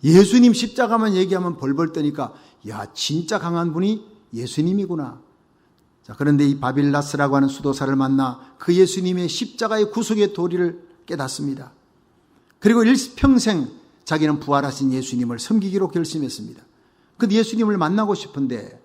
예수님 십자가만 얘기하면 벌벌 떠니까, 야, 진짜 강한 분이 예수님이구나. 자, 그런데 이 바빌라스라고 하는 수도사를 만나 그 예수님의 십자가의 구속의 도리를 깨닫습니다. 그리고 일평생 자기는 부활하신 예수님을 섬기기로 결심했습니다. 그 예수님을 만나고 싶은데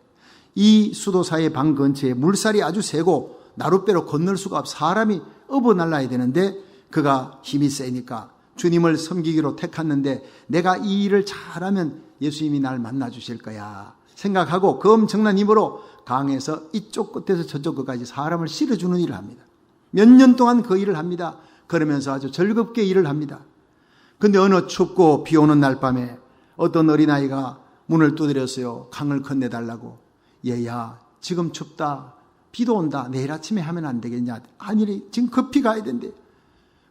이 수도사의 방 근처에 물살이 아주 세고 나룻배로 건널 수가 없어 사람이 업어 날라야 되는데 그가 힘이 세니까 주님을 섬기기로 택했는데 내가 이 일을 잘하면 예수님이 날 만나 주실 거야 생각하고 그 엄청난 힘으로 강에서 이쪽 끝에서 저쪽 끝까지 사람을 실어주는 일을 합니다. 몇 년 동안 그 일을 합니다. 그러면서 아주 즐겁게 일을 합니다. 근데 어느 춥고 비 오는 날 밤에 어떤 어린아이가 문을 두드렸어요. 강을 건네달라고. 얘야, 지금 춥다. 비도 온다. 내일 아침에 하면 안 되겠냐. 아니, 지금 급히 가야 된대.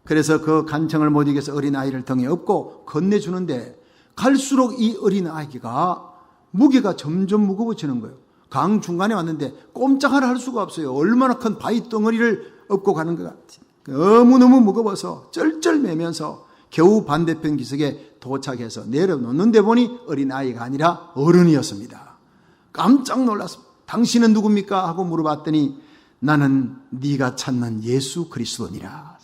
그래서 그 간청을 못 이겨서 어린아이를 등에 업고 건네주는데 갈수록 이 어린아이가 무게가 점점 무거워지는 거예요. 강 중간에 왔는데 꼼짝을 할 수가 없어요. 얼마나 큰 바위 덩어리를 업고 가는 것 같아요. 너무너무 무거워서 쩔쩔매면서 겨우 반대편 기슭에 도착해서 내려놓는데 보니 어린아이가 아니라 어른이었습니다. 깜짝 놀랐습니다. 당신은 누굽니까? 하고 물어봤더니 나는 네가 찾는 예수 그리스도니라.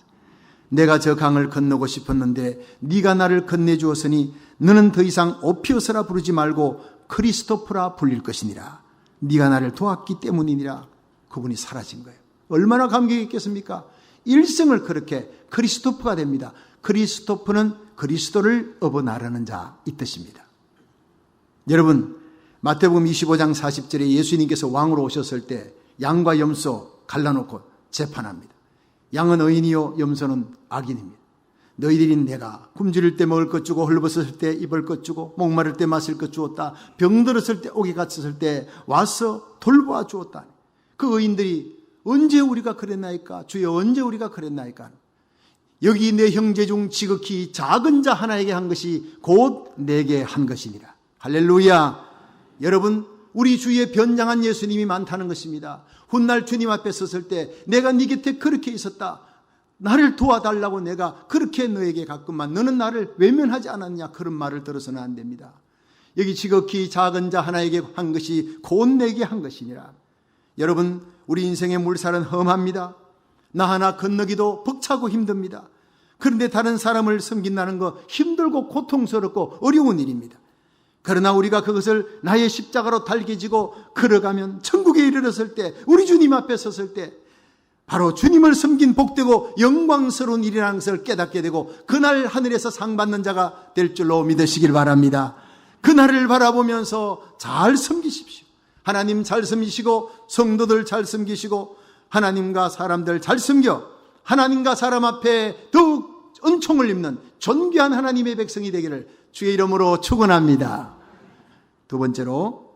내가 저 강을 건너고 싶었는데 네가 나를 건네주었으니 너는 더 이상 오피어스라 부르지 말고 크리스토프라 불릴 것이니라. 네가 나를 도왔기 때문이니라. 그분이 사라진 거예요. 얼마나 감격이 있겠습니까? 일생을 그렇게 크리스토프가 됩니다. 크리스토프는 그리스도를 업어 나르는 자 이 뜻입니다. 여러분, 마태복음 25장 40절에 예수님께서 왕으로 오셨을 때 양과 염소 갈라놓고 재판합니다. 양은 의인이요 염소는 악인입니다. 너희들이 내가 굶주릴 때 먹을 것 주고 헐벗었을 때 입을 것 주고 목마를 때 마실 것 주었다. 병들었을 때 옥에 갇혔을 때 와서 돌보아 주었다. 그 의인들이 언제 우리가 그랬나이까? 주여 언제 우리가 그랬나이까? 여기 내 형제 중 지극히 작은 자 하나에게 한 것이 곧 내게 한 것이니라. 할렐루야. 여러분, 우리 주위에 변장한 예수님이 많다는 것입니다. 훗날 주님 앞에 섰을 때 내가 네 곁에 그렇게 있었다. 나를 도와달라고 내가 그렇게 너에게 갔건만 너는 나를 외면하지 않았냐. 그런 말을 들어서는 안 됩니다. 여기 지극히 작은 자 하나에게 한 것이 곧 내게 한 것이니라. 여러분, 우리 인생의 물살은 험합니다. 나 하나 건너기도 벅차고 힘듭니다. 그런데 다른 사람을 섬긴다는 거 힘들고 고통스럽고 어려운 일입니다. 그러나 우리가 그것을 나의 십자가로 달개지고 걸어가면 천국에 이르렀을 때, 우리 주님 앞에 섰을 때 바로 주님을 섬긴 복되고 영광스러운 일이라는 것을 깨닫게 되고 그날 하늘에서 상 받는 자가 될 줄로 믿으시길 바랍니다. 그날을 바라보면서 잘 섬기십시오. 하나님 잘 섬기시고 성도들 잘 섬기시고 하나님과 사람들 잘 섬겨 하나님과 사람 앞에 더욱 은총을 입는 존귀한 하나님의 백성이 되기를 주의 이름으로 축원합니다. 두 번째로,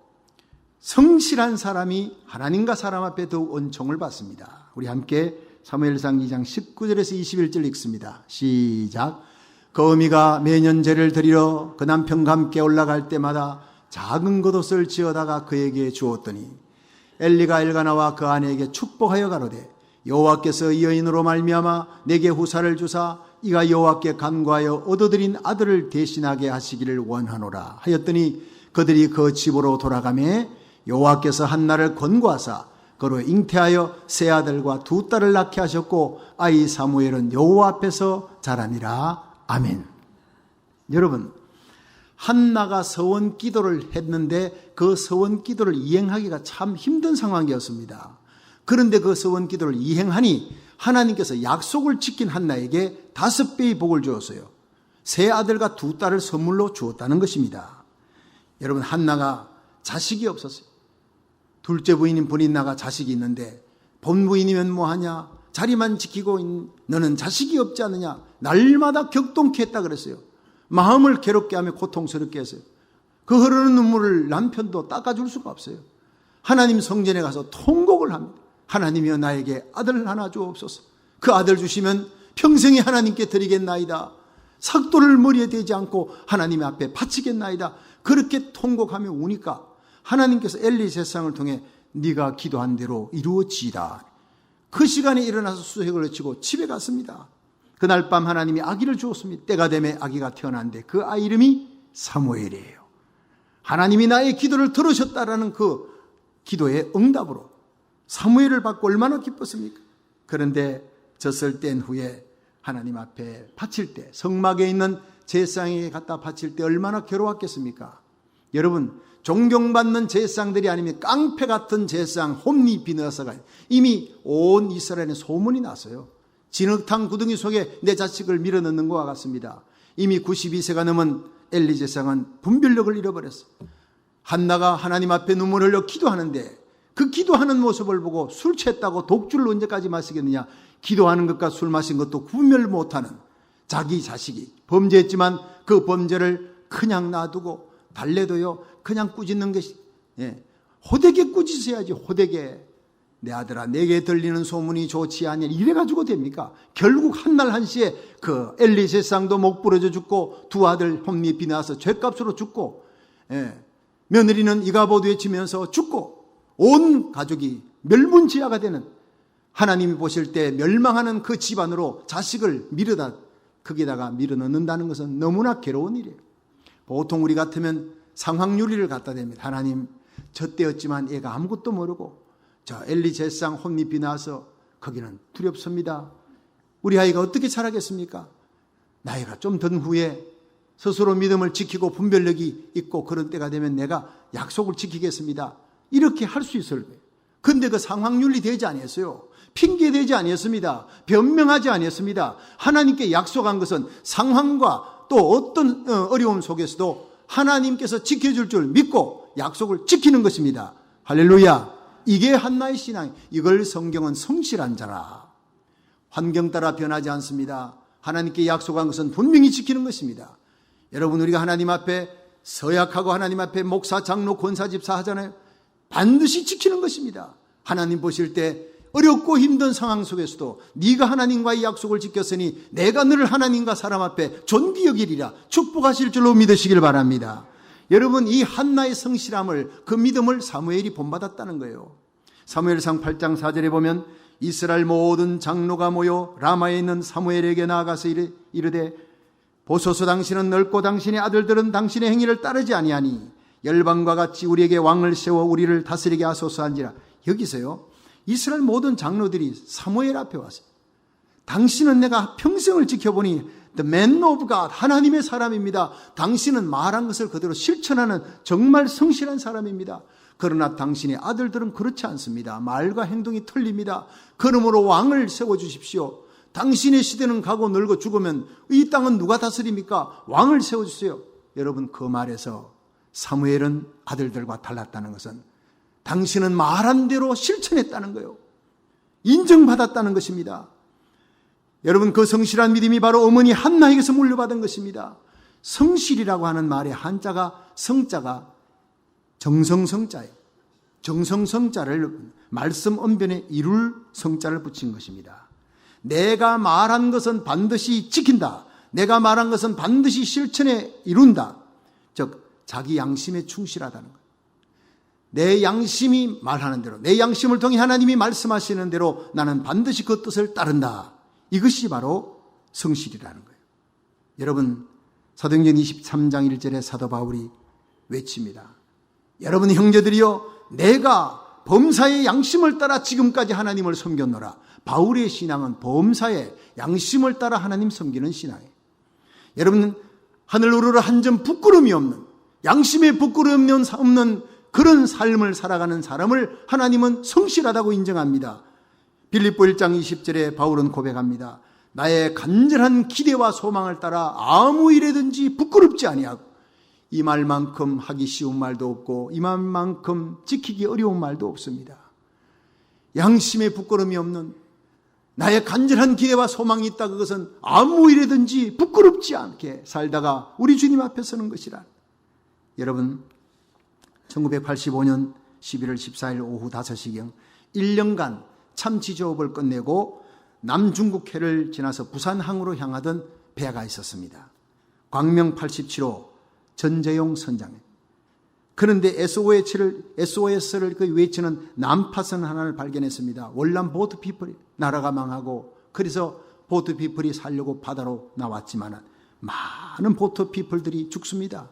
성실한 사람이 하나님과 사람 앞에 더욱 은총을 받습니다. 우리 함께 사무엘상 2장 19절에서 21절 읽습니다. 시작. 그 어미가 매년 제를 드리러 그 남편과 함께 올라갈 때마다 작은 겉옷을 지어다가 그에게 주었더니 엘리가 엘가나와 그 아내에게 축복하여 가로되 여호와께서 이 여인으로 말미암아 내게 후사를 주사 이가 여호와께 간구하여 얻어들인 아들을 대신하게 하시기를 원하노라 하였더니 그들이 그 집으로 돌아가매 여호와께서 한나를 권고하사 그로 잉태하여 세 아들과 두 딸을 낳게 하셨고 아이 사무엘은 여호와 앞에서 자라니라. 아멘. 여러분, 한나가 서원 기도를 했는데 그 서원 기도를 이행하기가 참 힘든 상황이었습니다. 그런데 그 서원 기도를 이행하니 하나님께서 약속을 지킨 한나에게 5배의 복을 주었어요. 세 아들과 두 딸을 선물로 주었다는 것입니다. 여러분, 한나가 자식이 없었어요. 둘째 부인인 브린나가 자식이 있는데 본부인이면 뭐하냐, 자리만 지키고 너는 자식이 없지 않느냐, 날마다 격동케 했다 그랬어요. 마음을 괴롭게 하며 고통스럽게 했어요. 그 흐르는 눈물을 남편도 닦아줄 수가 없어요. 하나님 성전에 가서 통곡을 합니다. 하나님이여 나에게 아들 하나 주옵소서. 그 아들 주시면 평생에 하나님께 드리겠나이다. 삭도를 머리에 대지 않고 하나님 앞에 바치겠나이다. 그렇게 통곡하며 우니까 하나님께서 엘리 세상을 통해 네가 기도한 대로 이루어지이다. 그 시간에 일어나서 수색을 외치고 집에 갔습니다. 그날 밤 하나님이 아기를 주었습니다. 때가 되매 아기가 태어났는데 그 아이 이름이 사무엘이에요. 하나님이 나의 기도를 들으셨다라는 그 기도의 응답으로 사무엘을 받고 얼마나 기뻤습니까? 그런데 젖을 뗀 후에 하나님 앞에 바칠 때, 성막에 있는 제사장에게 갖다 바칠 때 얼마나 괴로웠겠습니까? 여러분, 존경받는 제사장들이 아니면 깡패 같은 제사장 홈니 비느하사가 이미 온 이스라엘에 소문이 났어요. 진흙탕 구덩이 속에 내 자식을 밀어넣는 것과 같습니다. 이미 92세가 넘은 엘리 제사장은 분별력을 잃어버렸어요. 한나가 하나님 앞에 눈물 흘려 기도하는데 그 기도하는 모습을 보고 술 취했다고 독주를 언제까지 마시겠느냐, 기도하는 것과 술 마신 것도 구별 못하는 자기 자식이 범죄했지만 그 범죄를 그냥 놔두고 달래도요 그냥 꾸짖는 것이, 호되게 꾸짖어야지. 호되게. 내 아들아, 내게 들리는 소문이 좋지 아니하니 이래가지고 됩니까? 결국 한날 한시에 그 엘리 제사장도 목 부러져 죽고 두 아들 홈리 비나서 죗값으로 죽고, 며느리는 이가봇 외치면서 죽고 온 가족이 멸문지하가 되는, 하나님이 보실 때 멸망하는 그 집안으로 자식을 거기다가 밀어넣는다는 것은 너무나 괴로운 일이에요. 보통 우리 같으면 상황유리를 갖다 댑니다. 하나님, 젖되었지만 애가 아무것도 모르고 저 엘리 제사장 혼미비 나서 거기는 두렵습니다. 우리 아이가 어떻게 자라겠습니까? 나이가 좀 든 후에 스스로 믿음을 지키고 분별력이 있고 그런 때가 되면 내가 약속을 지키겠습니다. 이렇게 할 수 있을 거예요. 근데 그 상황윤리 되지 아니었어요. 핑계되지 아니었습니다. 변명하지 아니었습니다. 하나님께 약속한 것은 상황과 또 어떤 어려움 속에서도 하나님께서 지켜줄 줄 믿고 약속을 지키는 것입니다. 할렐루야. 이게 한나의 신앙. 이걸 성경은 성실한 자라. 환경 따라 변하지 않습니다. 하나님께 약속한 것은 분명히 지키는 것입니다. 여러분, 우리가 하나님 앞에 서약하고 하나님 앞에 목사, 장로, 권사, 집사 하잖아요. 반드시 지키는 것입니다. 하나님 보실 때 어렵고 힘든 상황 속에서도 네가 하나님과의 약속을 지켰으니 내가 너를 하나님과 사람 앞에 존귀 여기리라 축복하실 줄로 믿으시길 바랍니다. 여러분, 이 한나의 성실함을, 그 믿음을 사무엘이 본받았다는 거예요. 사무엘상 8장 4절에 보면 이스라엘 모든 장로가 모여 라마에 있는 사무엘에게 나아가서 이르되 보소서, 당신은 넓고 당신의 아들들은 당신의 행위를 따르지 아니하니 열방과 같이 우리에게 왕을 세워 우리를 다스리게 하소서 한지라. 여기서요, 이스라엘 모든 장로들이 사무엘 앞에 왔어요. 당신은 내가 평생을 지켜보니 The man of God, 하나님의 사람입니다. 당신은 말한 것을 그대로 실천하는 정말 성실한 사람입니다. 그러나 당신의 아들들은 그렇지 않습니다. 말과 행동이 틀립니다. 그러므로 왕을 세워주십시오. 당신의 시대는 가고 늙어 죽으면 이 땅은 누가 다스립니까? 왕을 세워주세요. 여러분, 그 말에서 사무엘은 아들들과 달랐다는 것은 당신은 말한 대로 실천했다는 거예요. 인정받았다는 것입니다. 여러분, 그 성실한 믿음이 바로 어머니 한나에게서 물려받은 것입니다. 성실이라고 하는 말의 한자가, 성자가 정성성자예요. 정성성자를 말씀 언변에 이룰 성자를 붙인 것입니다. 내가 말한 것은 반드시 지킨다. 내가 말한 것은 반드시 실천에 이룬다. 즉 자기 양심에 충실하다는 거예요. 내 양심이 말하는 대로, 내 양심을 통해 하나님이 말씀하시는 대로 나는 반드시 그 뜻을 따른다. 이것이 바로 성실이라는 거예요. 여러분, 사도행전 23장 1절에 사도 바울이 외칩니다. 여러분 형제들이여, 내가 범사의 양심을 따라 지금까지 하나님을 섬겼노라. 바울의 신앙은 범사의 양심을 따라 하나님 섬기는 신앙이에요. 여러분, 하늘 우러러 한 점 부끄러움이 없는, 양심에 부끄러움이 없는 그런 삶을 살아가는 사람을 하나님은 성실하다고 인정합니다. 빌립보 1장 20절에 바울은 고백합니다. 나의 간절한 기대와 소망을 따라 아무 일에든지 부끄럽지 아니하고, 이 말만큼 하기 쉬운 말도 없고 이 말만큼 지키기 어려운 말도 없습니다. 양심에 부끄러움이 없는 나의 간절한 기대와 소망이 있다. 그것은 아무 일에든지 부끄럽지 않게 살다가 우리 주님 앞에 서는 것이라. 여러분, 1985년 11월 14일 오후 5시경 1년간 참치조업을 끝내고 남중국해를 지나서 부산항으로 향하던 배가 있었습니다. 광명 87호 전재용 선장에. 그런데 SOS를 외치는 난파선 하나를 발견했습니다. 월남 보트피플이 나라가 망하고, 그래서 보트피플이 살려고 바다로 나왔지만 많은 보트피플들이 죽습니다.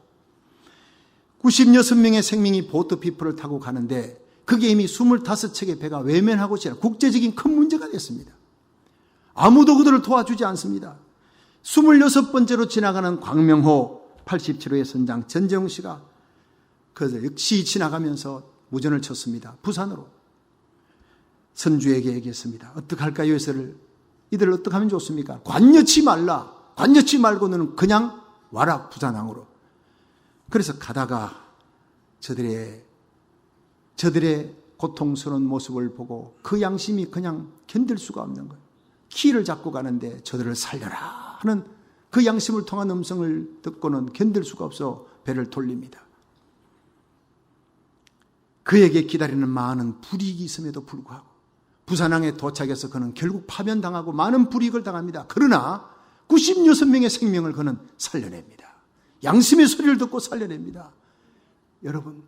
96명의 생명이 보트피플을 타고 가는데 그게 이미 25척의 배가 외면하고 지나 국제적인 큰 문제가 됐습니다. 아무도 그들을 도와주지 않습니다. 26번째로 지나가는 광명호 87호의 선장 전재용 씨가 그 역시 지나가면서 무전을 쳤습니다. 부산으로. 선주에게 얘기했습니다. 어떡할까요? 이들을 어떻게 하면 좋습니까? 관여치 말라. 관여치 말고 너는 그냥 와라, 부산항으로. 그래서 가다가 저들의 고통스러운 모습을 보고 그 양심이 그냥 견딜 수가 없는 거예요. 키를 잡고 가는데 저들을 살려라 하는 그 양심을 통한 음성을 듣고는 견딜 수가 없어 배를 돌립니다. 그에게 기다리는 많은 불이익이 있음에도 불구하고 부산항에 도착해서 그는 결국 파면당하고 많은 불이익을 당합니다. 그러나 96명의 생명을 그는 살려냅니다. 양심의 소리를 듣고 살려냅니다. 여러분,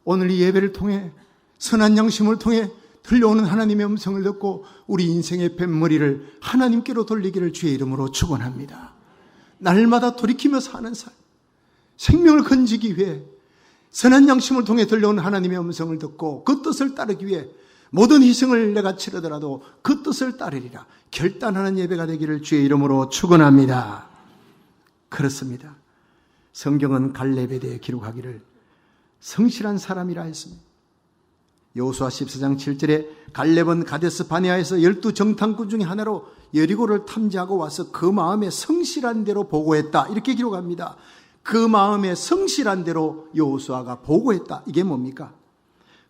오늘 이 예배를 통해 선한 양심을 통해 들려오는 하나님의 음성을 듣고 우리 인생의 뱃머리를 하나님께로 돌리기를 주의 이름으로 축원합니다. 날마다 돌이키며 사는 삶, 생명을 건지기 위해 선한 양심을 통해 들려오는 하나님의 음성을 듣고 그 뜻을 따르기 위해 모든 희생을 내가 치르더라도 그 뜻을 따르리라 결단하는 예배가 되기를 주의 이름으로 축원합니다. 그렇습니다. 성경은 갈렙에 대해 기록하기를 성실한 사람이라 했습니다. 여호수아 14장 7절에 갈렙은 가데스 바네아에서 12정탐꾼 중에 하나로 여리고를 탐지하고 와서 그 마음에 성실한 대로 보고했다. 이렇게 기록합니다. 그 마음에 성실한 대로 여호수아가 보고했다. 이게 뭡니까?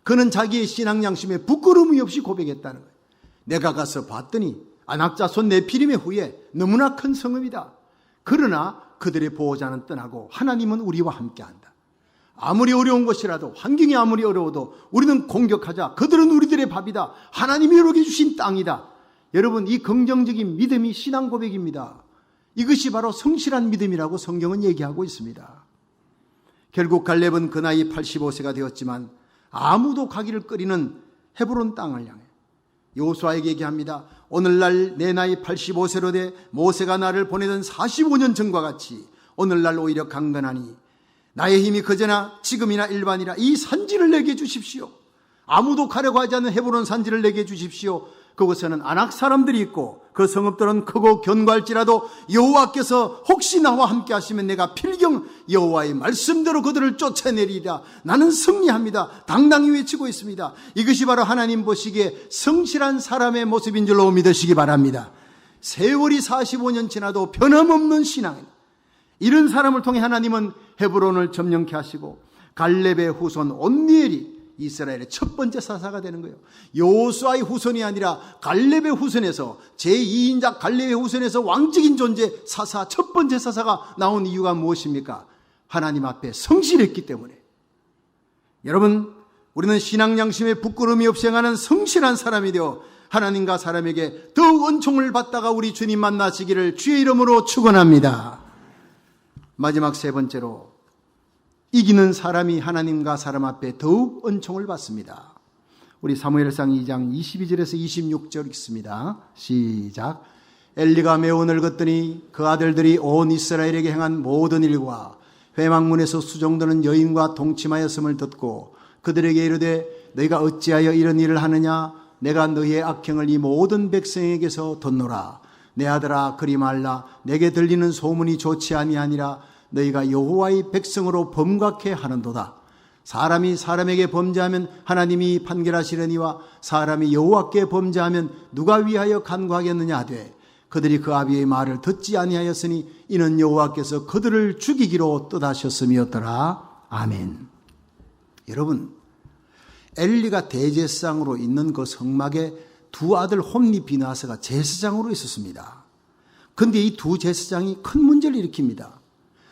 그는 자기의 신앙 양심에 부끄러움이 없이 고백했다는 거예요. 내가 가서 봤더니 안악자손 네피림의 후에 너무나 큰 성읍이다. 그러나 그들의 보호자는 떠나고 하나님은 우리와 함께한다. 아무리 어려운 것이라도 환경이 아무리 어려워도 우리는 공격하자. 그들은 우리들의 밥이다. 하나님이 우리에게 주신 땅이다. 여러분, 이 긍정적인 믿음이 신앙 고백입니다. 이것이 바로 성실한 믿음이라고 성경은 얘기하고 있습니다. 결국 갈렙은 그 나이 85세가 되었지만 아무도 가기를 꺼리는 헤브론 땅을 향해 여호수아에게 얘기합니다. 오늘날 내 나이 85세로 돼 모세가 나를 보내던 45년 전과 같이 오늘날 오히려 강건하니 나의 힘이 그제나 지금이나 일반이라 이 산지를 내게 주십시오. 아무도 가려고 하지 않는 헤브론 산지를 내게 주십시오. 그곳에는 아낙 사람들이 있고 그 성읍들은 크고 견고할지라도 여호와께서 혹시 나와 함께 하시면 내가 필경 여호와의 말씀대로 그들을 쫓아내리리라. 나는 승리합니다. 당당히 외치고 있습니다. 이것이 바로 하나님 보시기에 성실한 사람의 모습인 줄로 믿으시기 바랍니다. 세월이 45년 지나도 변함없는 신앙입니다. 이런 사람을 통해 하나님은 헤브론을 점령케 하시고 갈렙의 후손 온니엘이 이스라엘의 첫 번째 사사가 되는 거예요. 여호수아의 후손이 아니라 갈렙의 후손에서 제2인자 갈렙의 후손에서 왕적인 존재 사사, 첫 번째 사사가 나온 이유가 무엇입니까? 하나님 앞에 성실했기 때문에. 여러분, 우리는 신앙 양심에 부끄러움이 없이 행하는 성실한 사람이 되어 하나님과 사람에게 더욱 은총을 받다가 우리 주님 만나시기를 주의 이름으로 축원합니다. 마지막 세 번째로, 이기는 사람이 하나님과 사람 앞에 더욱 은총을 받습니다. 우리 사무엘상 2장 22절에서 26절 읽습니다. 시작. 엘리가 매우 늙었더니 그 아들들이 온 이스라엘에게 행한 모든 일과 회막문에서 수종드는 여인과 동침하였음을 듣고 그들에게 이르되 너희가 어찌하여 이런 일을 하느냐? 내가 너희의 악행을 이 모든 백성에게서 뒀노라. 내 아들아 그리 말라. 내게 들리는 소문이 좋지 아니하니라. 너희가 여호와의 백성으로 범각해 하는도다. 사람이 사람에게 범죄하면 하나님이 판결하시려니와 사람이 여호와께 범죄하면 누가 위하여 간구하겠느냐 하되 그들이 그 아비의 말을 듣지 아니하였으니 이는 여호와께서 그들을 죽이기로 뜻하셨음이었더라. 아멘. 여러분, 엘리가 대제사장으로 있는 그 성막에 두 아들 홈니 비나스가 제사장으로 있었습니다. 그런데 이 두 제사장이 큰 문제를 일으킵니다.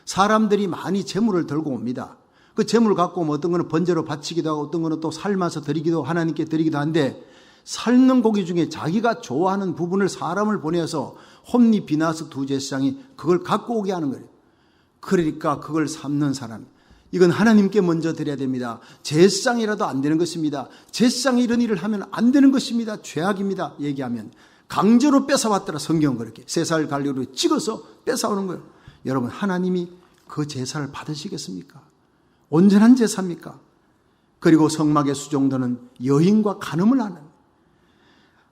사람들이 많이 재물을 들고 옵니다. 그 재물을 갖고 오면 어떤 거는 번제로 바치기도 하고 어떤 거는 또 삶아서 드리기도 하나님께 드리기도 한데 삶는 고기 중에 자기가 좋아하는 부분을 사람을 보내서 홈니 비나스 두 제사장이 그걸 갖고 오게 하는 거예요. 그러니까 그걸 삶는 사람, 이건 하나님께 먼저 드려야 됩니다. 제사장이라도 안 되는 것입니다. 제사장이 이런 일을 하면 안 되는 것입니다. 죄악입니다. 얘기하면 강제로 뺏어왔더라. 성경은 그렇게 3살 갈리로 찍어서 뺏어오는 거예요. 여러분, 하나님이 그 제사를 받으시겠습니까? 온전한 제사입니까? 그리고 성막에 수종드는 여인과 간음을 하는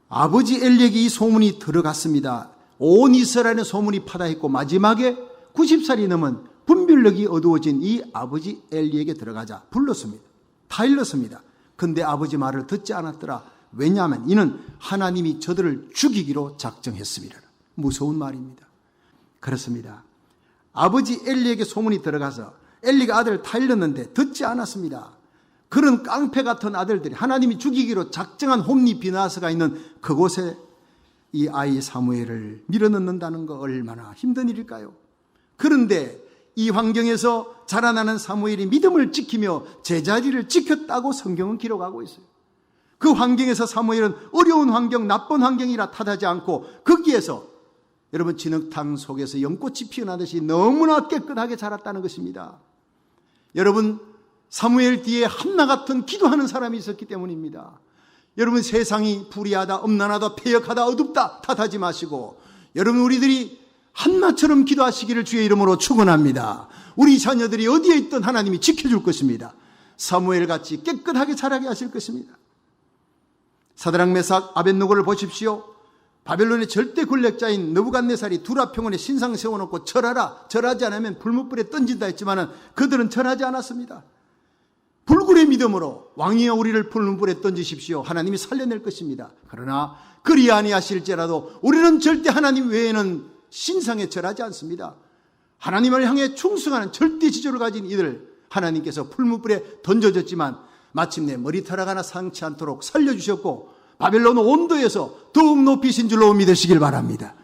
아버지 엘리에게 이 소문이 들어갔습니다. 온 이스라엘의 소문이 파다했고 마지막에 90살이 넘은 분별력이 어두워진 이 아버지 엘리에게 들어가자 불렀습니다. 다 일렀습니다. 근데 아버지 말을 듣지 않았더라. 왜냐하면 이는 하나님이 저들을 죽이기로 작정했습니다. 무서운 말입니다. 그렇습니다. 아버지 엘리에게 소문이 들어가서 엘리가 아들을 다 일렀는데 듣지 않았습니다. 그런 깡패 같은 아들들이 하나님이 죽이기로 작정한 홈니 비나스가 있는 그곳에 이 아이 사무엘을 밀어넣는다는 거 얼마나 힘든 일일까요? 그런데 이 환경에서 자라나는 사무엘이 믿음을 지키며 제자리를 지켰다고 성경은 기록하고 있어요. 그 환경에서 사무엘은 어려운 환경, 나쁜 환경이라 탓하지 않고 거기에서 여러분 진흙탕 속에서 연꽃이 피어나듯이 너무나 깨끗하게 자랐다는 것입니다. 여러분 사무엘 뒤에 한나 같은 기도하는 사람이 있었기 때문입니다. 여러분 세상이 불의하다, 엄난하다, 패역하다, 어둡다 탓하지 마시고 여러분 우리들이 한나처럼 기도하시기를 주의 이름으로 축원합니다. 우리 자녀들이 어디에 있든 하나님이 지켜줄 것입니다. 사무엘같이 깨끗하게 자라게 하실 것입니다. 사드락 메삭 아벳노고를 보십시오. 바벨론의 절대 권력자인 느부갓네살이 두라평원에 신상 세워놓고 절하라, 절하지 않으면 불못불에 던진다 했지만 그들은 절하지 않았습니다. 불굴의 믿음으로 왕이여 우리를 불문불에 던지십시오. 하나님이 살려낼 것입니다. 그러나 그리 아니하실지라도 우리는 절대 하나님 외에는 신상에 절하지 않습니다. 하나님을 향해 충성하는 절대 지조를 가진 이들 하나님께서 풀무불에 던져졌지만 마침내 머리털 하나 상치 않도록 살려주셨고 바벨론 온도에서 더욱 높이신 줄로 믿으시길 바랍니다.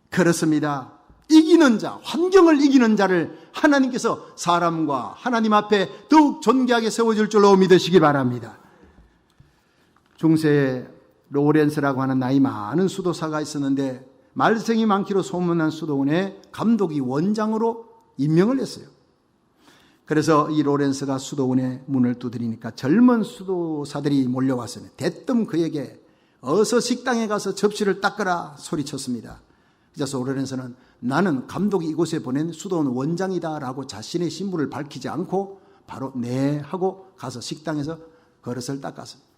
그렇습니다. 이기는 자, 환경을 이기는 자를 하나님께서 사람과 하나님 앞에 더욱 존귀하게 세워줄 줄로 믿으시기 바랍니다. 중세에 로렌스라고 하는 나이 많은 수도사가 있었는데 말썽이 많기로 소문난 수도원의 감독이 원장으로 임명을 했어요. 그래서 이 로렌스가 수도원의 문을 두드리니까 젊은 수도사들이 몰려왔어요. 대뜸 그에게 어서 식당에 가서 접시를 닦으라 소리쳤습니다. 그래서 로렌스는 나는 감독이 이곳에 보낸 수도원 원장이다 라고 자신의 신분을 밝히지 않고 바로 네 하고 가서 식당에서 그릇을 닦았습니다.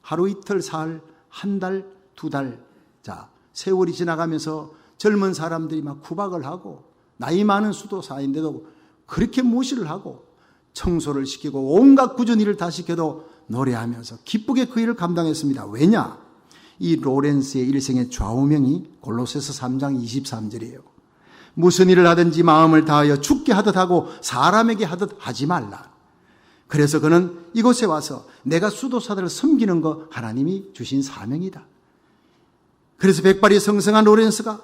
하루 이틀 사흘 한 달 두 달 자 세월이 지나가면서 젊은 사람들이 막 구박을 하고 나이 많은 수도사인데도 그렇게 무시를 하고 청소를 시키고 온갖 굳은 일을 다 시켜도 노래하면서 기쁘게 그 일을 감당했습니다. 왜냐? 이 로렌스의 일생의 좌우명이 골로새서 3장 23절이에요. 무슨 일을 하든지 마음을 다하여 죽게 하듯 하고 사람에게 하듯 하지 말라. 그래서 그는 이곳에 와서 내가 수도사들을 섬기는 거 하나님이 주신 사명이다. 그래서 백발이 성성한 로렌스가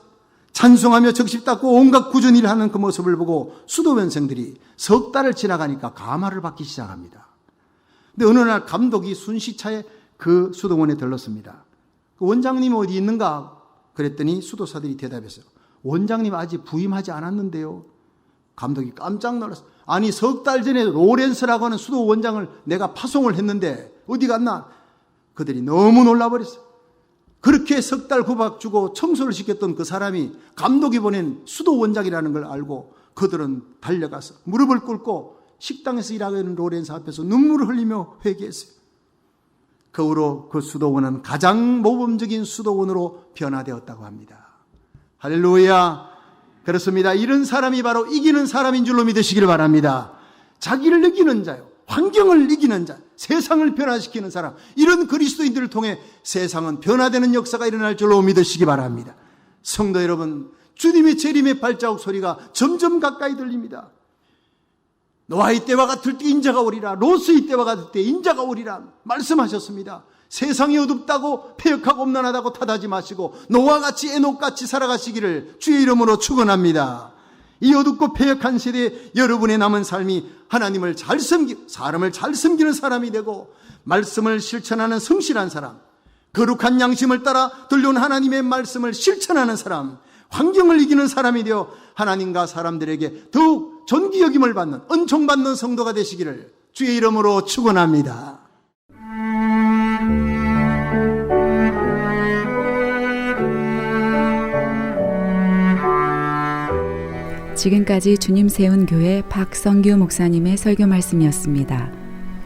찬송하며 적십 닦고 온갖 굳은 일을 하는 그 모습을 보고 수도원생들이 석 달을 지나가니까 감화를 받기 시작합니다. 근데 어느 날 감독이 순시차에 그 수도원에 들렀습니다. 그 원장님 어디 있는가? 그랬더니 수도사들이 대답했어요. 원장님 아직 부임하지 않았는데요. 감독이 깜짝 놀랐어요. 아니 석 달 전에 로렌스라고 하는 수도 원장을 내가 파송을 했는데 어디 갔나? 그들이 너무 놀라버렸어요. 그렇게 석 달 구박 주고 청소를 시켰던 그 사람이 감독이 보낸 수도 원장이라는 걸 알고 그들은 달려가서 무릎을 꿇고 식당에서 일하고 있는 로렌스 앞에서 눈물을 흘리며 회개했어요. 그 후로 그 수도원은 가장 모범적인 수도원으로 변화되었다고 합니다. 할렐루야. 그렇습니다. 이런 사람이 바로 이기는 사람인 줄로 믿으시길 바랍니다. 자기를 이기는 자요, 환경을 이기는 자, 세상을 변화시키는 사람, 이런 그리스도인들을 통해 세상은 변화되는 역사가 일어날 줄로 믿으시기 바랍니다. 성도 여러분, 주님의 재림의 발자국 소리가 점점 가까이 들립니다. 노아의 때와 같을 때 인자가 오리라, 롯의 때와 같을 때 인자가 오리라 말씀하셨습니다. 세상이 어둡다고 패역하고 엄난하다고 탓하지 마시고 노아같이 에녹같이 살아가시기를 주의 이름으로 축원합니다. 이 어둡고 패역한 세대에 여러분의 남은 삶이 하나님을 잘 섬기고 사람을 잘 섬기는 사람이 되고 말씀을 실천하는 성실한 사람, 거룩한 양심을 따라 들려온 하나님의 말씀을 실천하는 사람, 환경을 이기는 사람이 되어 하나님과 사람들에게 더욱 존귀 여김을 받는, 은총받는 성도가 되시기를 주의 이름으로 축원합니다. 지금까지 주님 세운 교회 박성규 목사님의 설교 말씀이었습니다.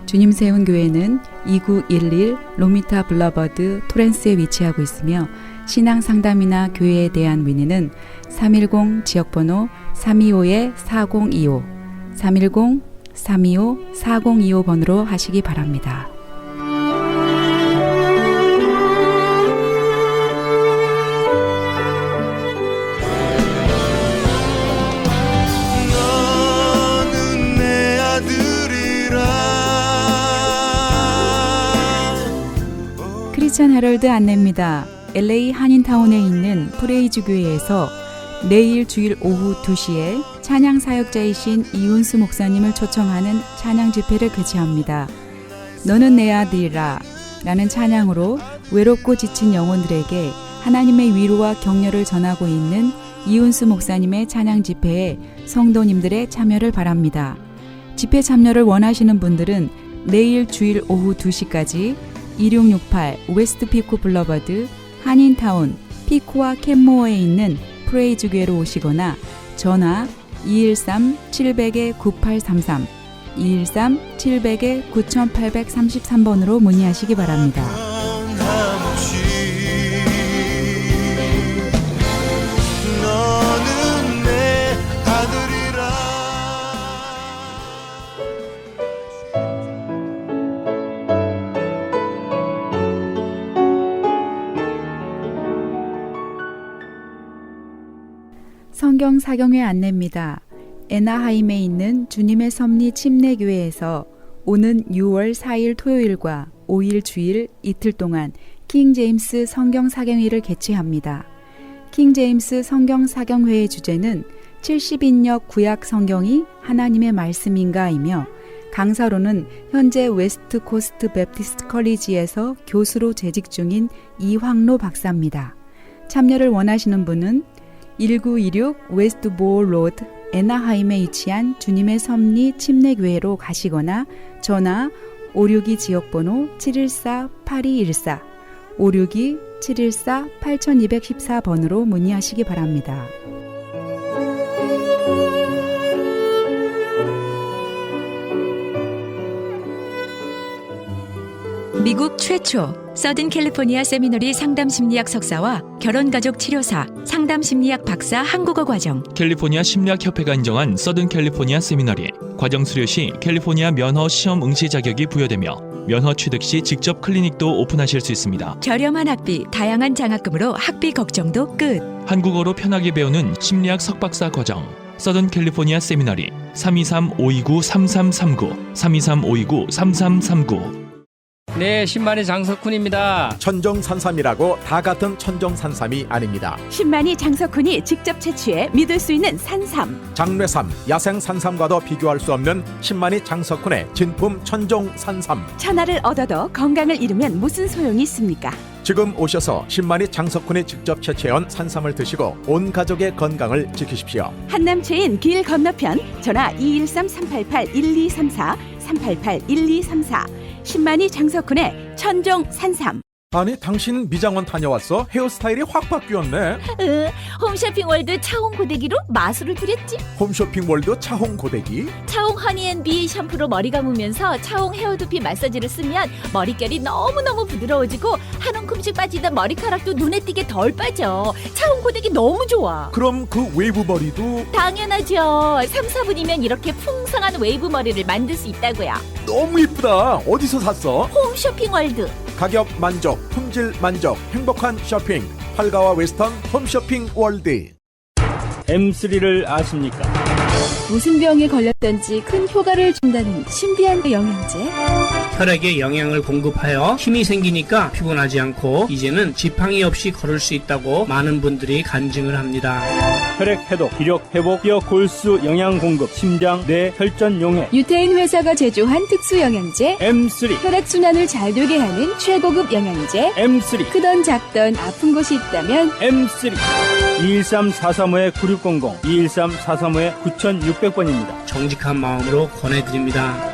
주님 세운 교회는 2911 로미타 블러버드 토렌스에 위치하고 있으며 신앙 상담이나 교회에 대한 문의는 310 지역번호 325-4025 310-325-4025번으로 하시기 바랍니다. 크리스천 헤럴드 안내입니다. LA 한인타운에 있는 프레이즈 교회에서 내일 주일 오후 2시에 찬양 사역자이신 이윤수 목사님을 초청하는 찬양 집회를 개최합니다. 너는 내 아들이라 라는 찬양으로 외롭고 지친 영혼들에게 하나님의 위로와 격려를 전하고 있는 이윤수 목사님의 찬양 집회에 성도님들의 참여를 바랍니다. 집회 참여를 원하시는 분들은 내일 주일 오후 2시까지 2668 웨스트 피코 블러버드 한인타운 피코와 캔모어에 있는 프레이즈 교회로 오시거나 전화 213-700-9833 213-700-9833번으로 문의하시기 바랍니다. 너는 내 아들이라. 성경 사경회 안내입니다. 애나하임에 있는 주님의 섭리 침례교회에서 오는 6월 4일 토요일과 5일 주일 이틀 동안 킹제임스 성경 사경회를 개최합니다. 킹제임스 성경 사경회의 주제는 70인역 구약 성경이 하나님의 말씀인가이며 강사로는 현재 웨스트 코스트 베프티스트 컬리지에서 교수로 재직 중인 이황로 박사입니다. 참여를 원하시는 분은 1926 웨스트보어 로드 애나하임에 위치한 주님의 섭리 침례교회로 가시거나 전화 562 지역번호 714-8214 562-714-8214번으로 문의하시기 바랍니다. 미국 최초 서든 캘리포니아 세미너리 상담심리학 석사와 결혼가족 치료사, 상담심리학 박사 한국어 과정, 캘리포니아 심리학협회가 인정한 서든 캘리포니아 세미너리, 과정 수료 시 캘리포니아 면허 시험 응시 자격이 부여되며 면허 취득 시 직접 클리닉도 오픈하실 수 있습니다. 저렴한 학비, 다양한 장학금으로 학비 걱정도 끝. 한국어로 편하게 배우는 심리학 석박사 과정, 서든 캘리포니아 세미너리 323-529-3339, 323-529-3339. 네, 신만의 장석훈입니다. 천정산삼이라고 다 같은 천정산삼이 아닙니다. 신만이 장석훈이 직접 채취해 믿을 수 있는 산삼. 장뇌삼, 야생산삼과도 비교할 수 없는 신만이 장석훈의 진품 천정산삼. 천하를 얻어도 건강을 잃으면 무슨 소용이 있습니까? 지금 오셔서 신만이 장석훈이 직접 채취해온 산삼을 드시고 온 가족의 건강을 지키십시오. 한남체인 길 건너편 전화 213-388-1234 388-1234 신만이 장석훈의 천정 산삼. 아니 당신 미장원 다녀왔어? 헤어스타일이 확 바뀌었네. 홈쇼핑 월드 차홍 고데기로 마술을 부렸지. 홈쇼핑 월드 차홍 고데기. 차홍 허니앤비 샴푸로 머리 감으면서 차홍 헤어두피 마사지를 쓰면 머릿결이 너무너무 부드러워지고 한 움큼씩 빠지던 머리카락도 눈에 띄게 덜 빠져. 차홍 고데기 너무 좋아. 그럼 그 웨이브 머리도? 당연하죠. 3, 4분이면 이렇게 풍성한 웨이브 머리를 만들 수 있다고요. 너무 이쁘다. 어디서 샀어? 홈쇼핑 월드. 가격 만족, 품질 만족, 행복한 쇼핑. 팔가와 웨스턴 홈쇼핑 월드. M3를 아십니까? 무슨 병에 걸렸던지 큰 효과를 준다는 신비한 영양제. 혈액에 영양을 공급하여 힘이 생기니까 피곤하지 않고 이제는 지팡이 없이 걸을 수 있다고 많은 분들이 간증을 합니다. 혈액 해독, 기력 회복, 뼈 골수 영양 공급, 심장, 뇌, 혈전 용해. 유태인 회사가 제조한 특수 영양제. M3. 혈액 순환을 잘 되게 하는 최고급 영양제. M3. 크던 작던 아픈 곳이 있다면 M3. 213-435-9600, 213-435-9600번입니다. 정직한 마음으로 권해드립니다.